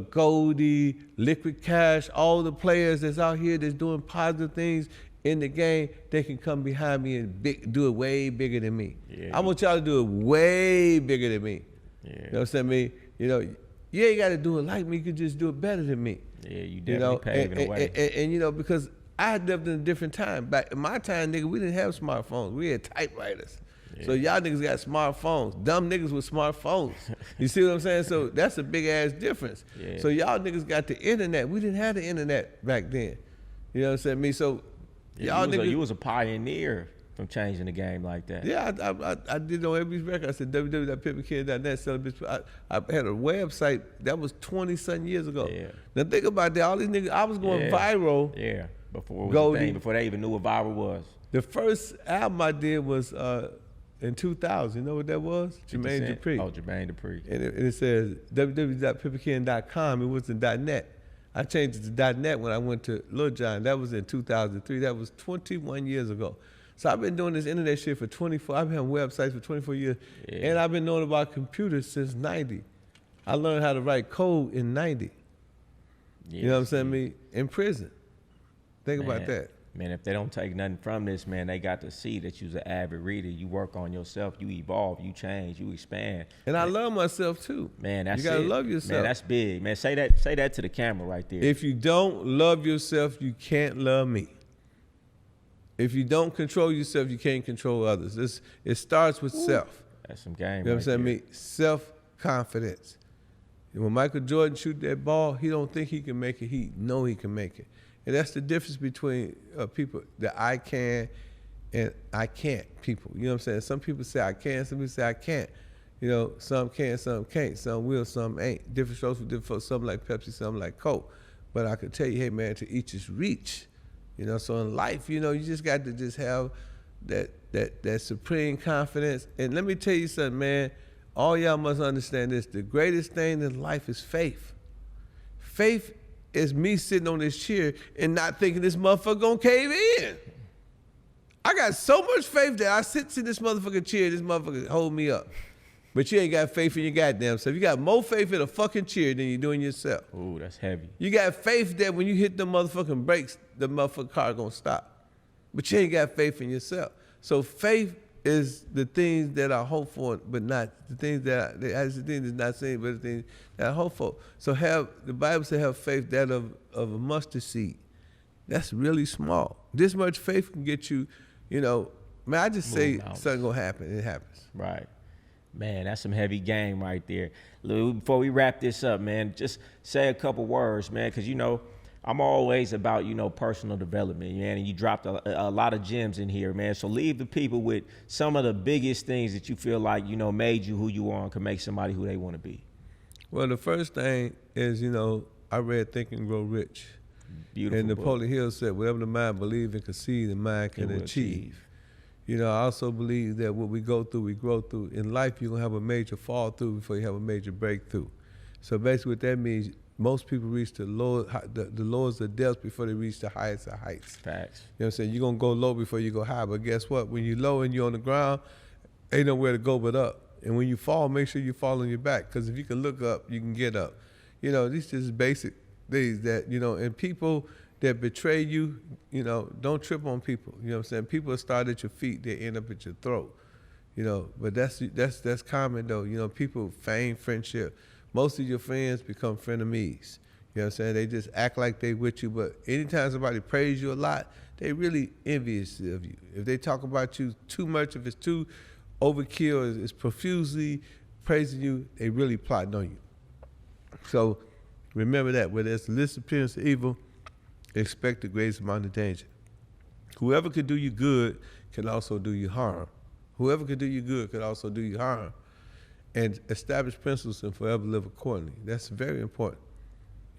Goldie, Liquid Cash, all the players that's out here that's doing positive things in the game, they can come behind me and do it way bigger than me. Yeah. I want y'all to do it way bigger than me. Yeah. You know what I'm saying? Me, you know, you ain't got to do it like me. You can just do it better than me. Yeah, you definitely paving the way. And, you know, because I lived in a different time. Back in my time, nigga, we didn't have smartphones. We had typewriters. Yeah. So y'all niggas got smartphones. Dumb niggas with smartphones. You see what I'm saying? So that's a big ass difference. Yeah. So y'all niggas got the internet. We didn't have the internet back then. You know what I'm saying? Me, so y'all niggas. You was a pioneer from changing the game like that. Yeah, I did on every record. I said www.pimpin.net. I had a website that was 20-something years ago. Yeah. Now think about that. All these niggas, I was going viral. Yeah, before it was a thing, before they even knew what viral was. The first album I did was in 2000. You know what that was? Jermaine Dupri. Oh, Jermaine Dupri. And it says www.pimpin.com. It wasn't .net. I changed it to .net when I went to Lil Jon. That was in 2003. That was 21 years ago. So I've been doing this internet shit for 24. I've been on websites for 24 years. Yeah. And I've been knowing about computers since 90. I learned how to write code in 90. Yes, you know what I'm saying? Me in prison. Think about that. Man, if they don't take nothing from this, man, they got to see that you's an avid reader. You work on yourself. You evolve. You change. You expand. And I love myself too. Man, that's you gotta it. love yourself. Man, that's big. Man, say that to the camera right there. If you don't love yourself, you can't love me. If you don't control yourself, you can't control others. It starts with self. That's some game. You know what I'm saying? Me, self-confidence. When Michael Jordan shoot that ball, he don't think he can make it. He know he can make it. And that's the difference between people, that I can and I can't people. You know what I'm saying? Some people say I can, some people say I can't. You know, some can, some can't. Some will, some ain't. Different strokes for different folks. Some like Pepsi, some like Coke. But I could tell you, hey man, to each his reach. You know, so in life, you know, you just got to just have that supreme confidence. And let me tell you something, man. All y'all must understand this. The greatest thing in life is faith. Faith is me sitting on this chair and not thinking this motherfucker gonna cave in. I got so much faith that I sit in this motherfucking chair, this motherfucker hold me up. But you ain't got faith in your goddamn self. You got more faith in a fucking chair than you do in yourself. Ooh, that's heavy. You got faith that when you hit the motherfucking brakes, the motherfucking car gonna stop. But you ain't got faith in yourself. So faith is the things that I hope for, but not the things that the things that's not seen, but the things that I hope for. So the Bible says have faith that of a mustard seed. That's really small. This much faith can get you, you know, man, I just say something gonna happen, it happens. Right. Man, that's some heavy game right there. Lou, before we wrap this up, man, just say a couple words, man, because, you know, I'm always about, you know, personal development, man, and you dropped a lot of gems in here, man. So leave the people with some of the biggest things that you feel like, you know, made you who you are and can make somebody who they want to be. Well, the first thing is, you know, I read Think and Grow Rich. Beautiful and book. Napoleon Hill said, whatever the mind believes and conceive, the mind can achieve. You know, I also believe that what we go through, we grow through. In life, you're going to have a major fall through before you have a major breakthrough. So basically what that means, most people reach the lowest of depths before they reach the highest of heights. Facts. You know what I'm saying? You're going to go low before you go high. But guess what? When you're low and you're on the ground, ain't nowhere to go but up. And when you fall, make sure you fall on your back. Because if you can look up, you can get up. You know, these just basic things that, you know, and people that betray you, you know, don't trip on people. You know what I'm saying? People start at your feet, they end up at your throat. You know, but that's common though. You know, people feign friendship. Most of your friends become frenemies. You know what I'm saying? They just act like they with you, but anytime somebody praise you a lot, they really envious of you. If they talk about you too much, if it's too overkill, it's profusely praising you, they really plotting on you. So remember that, where there's the least appearance of evil, expect the greatest amount of danger. Whoever could do you good can also do you harm. Whoever could do you good could also do you harm. And establish principles and forever live accordingly. That's very important.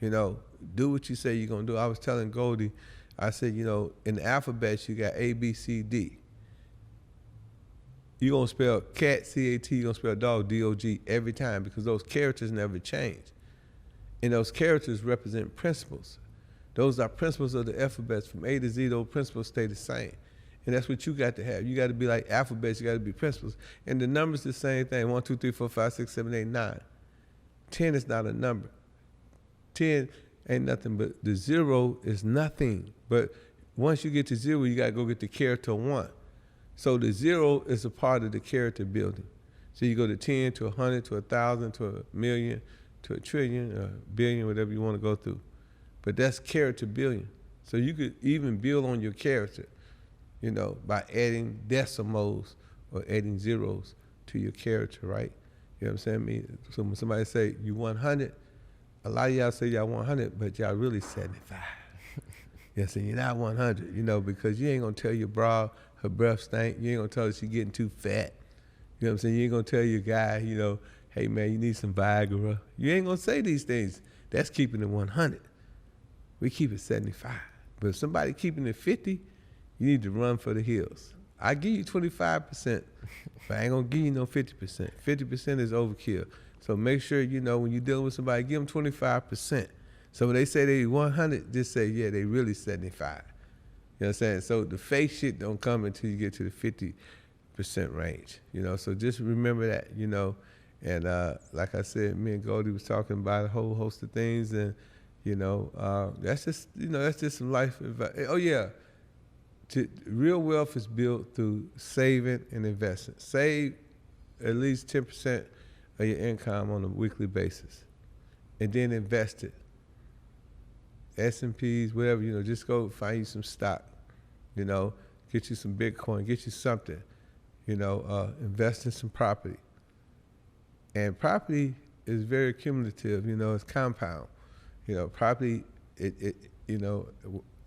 You know, do what you say you're gonna do. I was telling Goldie, I said, you know, in the alphabet you got A, B, C, D. You're gonna spell cat, C-A-T, you're gonna spell dog, D-O-G, every time, because those characters never change. And those characters represent principles. Those are principles of the alphabets. From A to Z, those principles stay the same. And that's what you got to have. You got to be like alphabets, you got to be principles. And the numbers the same thing, 1, 2, 3, 4, 5, 6, 7, 8, 9. 10 is not a number. 10 ain't nothing, but the 0 is nothing. But once you get to 0, you got to go get the character 1. So the 0 is a part of the character building. So you go to 10, to 100, to 1,000, to a million, to a trillion, a billion, whatever you want to go through. But that's character building. So you could even build on your character, you know, by adding decimals or adding zeros to your character, right? You know what I'm saying? I mean, so when somebody say you 100, a lot of y'all say y'all 100, but y'all really 75. You know, so you're not 100, you know, because you ain't gonna tell your bra her breath stink. You ain't gonna tell her she getting too fat. You know what I'm saying? You ain't gonna tell your guy, you know, hey man, you need some Viagra. You ain't gonna say these things. That's keeping it 100. We keep it 75. But if somebody keeping it 50, you need to run for the hills. I give you 25%, but I ain't gonna give you no 50%. 50% is overkill. So make sure, you know, when you're dealing with somebody, give them 25%. So when they say they 100, just say, yeah, they really 75. You know what I'm saying? So the fake shit don't come until you get to the 50% range, you know? So just remember that, you know? And like I said, me and Goldie was talking about a whole host of things, and you know, that's just, you know, that's just some life advice. Oh yeah, real wealth is built through saving and investing. Save at least 10% of your income on a weekly basis, and then invest it. S&Ps, whatever, you know, just go find you some stock, you know, get you some Bitcoin, get you something, you know, invest in some property. And property is very cumulative, you know, it's compound. You know, property, you know,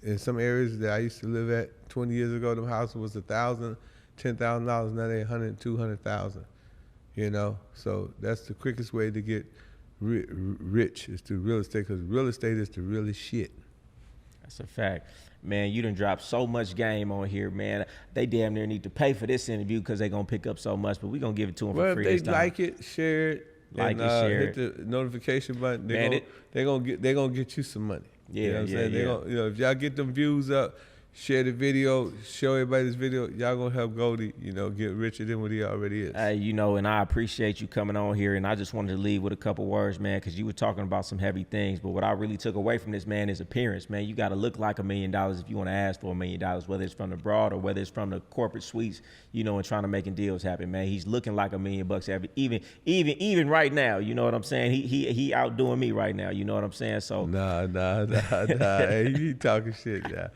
in some areas that I used to live at 20 years ago, the house was $1,000, $10,000, now they're $100,000, $200,000, you know? So that's the quickest way to get rich is through real estate, because real estate is the realest shit. That's a fact. Man, you done dropped so much game on here, man. They damn near need to pay for this interview because they're going to pick up so much, but we're going to give it to them for free this time. Well, if they like it, share it, like and it, share hit the notification button, they're gonna get you some money. Yeah, you know what I'm saying? yeah. You know, if y'all get them views up, Share the video. Show everybody this video. Y'all gonna help Goldie, you know, get richer than what he already is. Hey, you know, and I appreciate you coming on here. And I just wanted to leave with a couple words, man, because you were talking about some heavy things. But what I really took away from this, man, is appearance, man. You got to look like $1 million if you want to ask for $1 million, whether it's from the broad or whether it's from the corporate suites, you know, and trying to making deals happen, man. He's looking like $1 million every, even right now. You know what I'm saying? He outdoing me right now. You know what I'm saying? So Nah. Hey, you talking shit, yeah.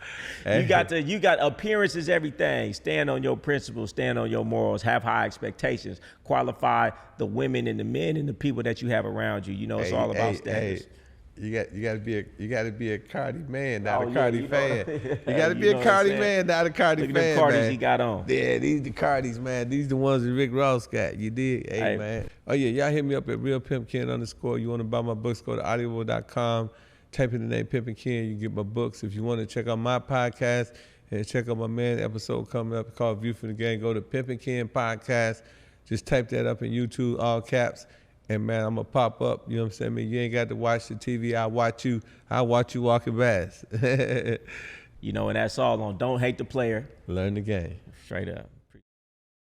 Hey. You got appearance is everything. Stand on your principles, stand on your morals, have high expectations, qualify the women and the men and the people that you have around you. You know, it's all about standards. You got to be a Cardi man, not a Cardi fan. Know. You got to be a Cardi man, not a Cardi fan. Look at the Cardis man. He got on. Yeah, these the Cardis, man. These the ones that Rick Ross got. You dig? Hey, man. Oh yeah, y'all hit me up at realpimpken_. You want to buy my books? Go to audible.com. Type in the name Pimpin Ken. You get my books. If you want to check out my podcast and check out my man episode coming up called View from the Game, go to Pimpin Ken Podcast. Just type that up in YouTube, all caps. And man, I'm gonna pop up. You know what I'm saying? I mean, you ain't got to watch the TV. I watch you walking past. You know, and that's all on Don't Hate the Player. Learn the game. Straight up.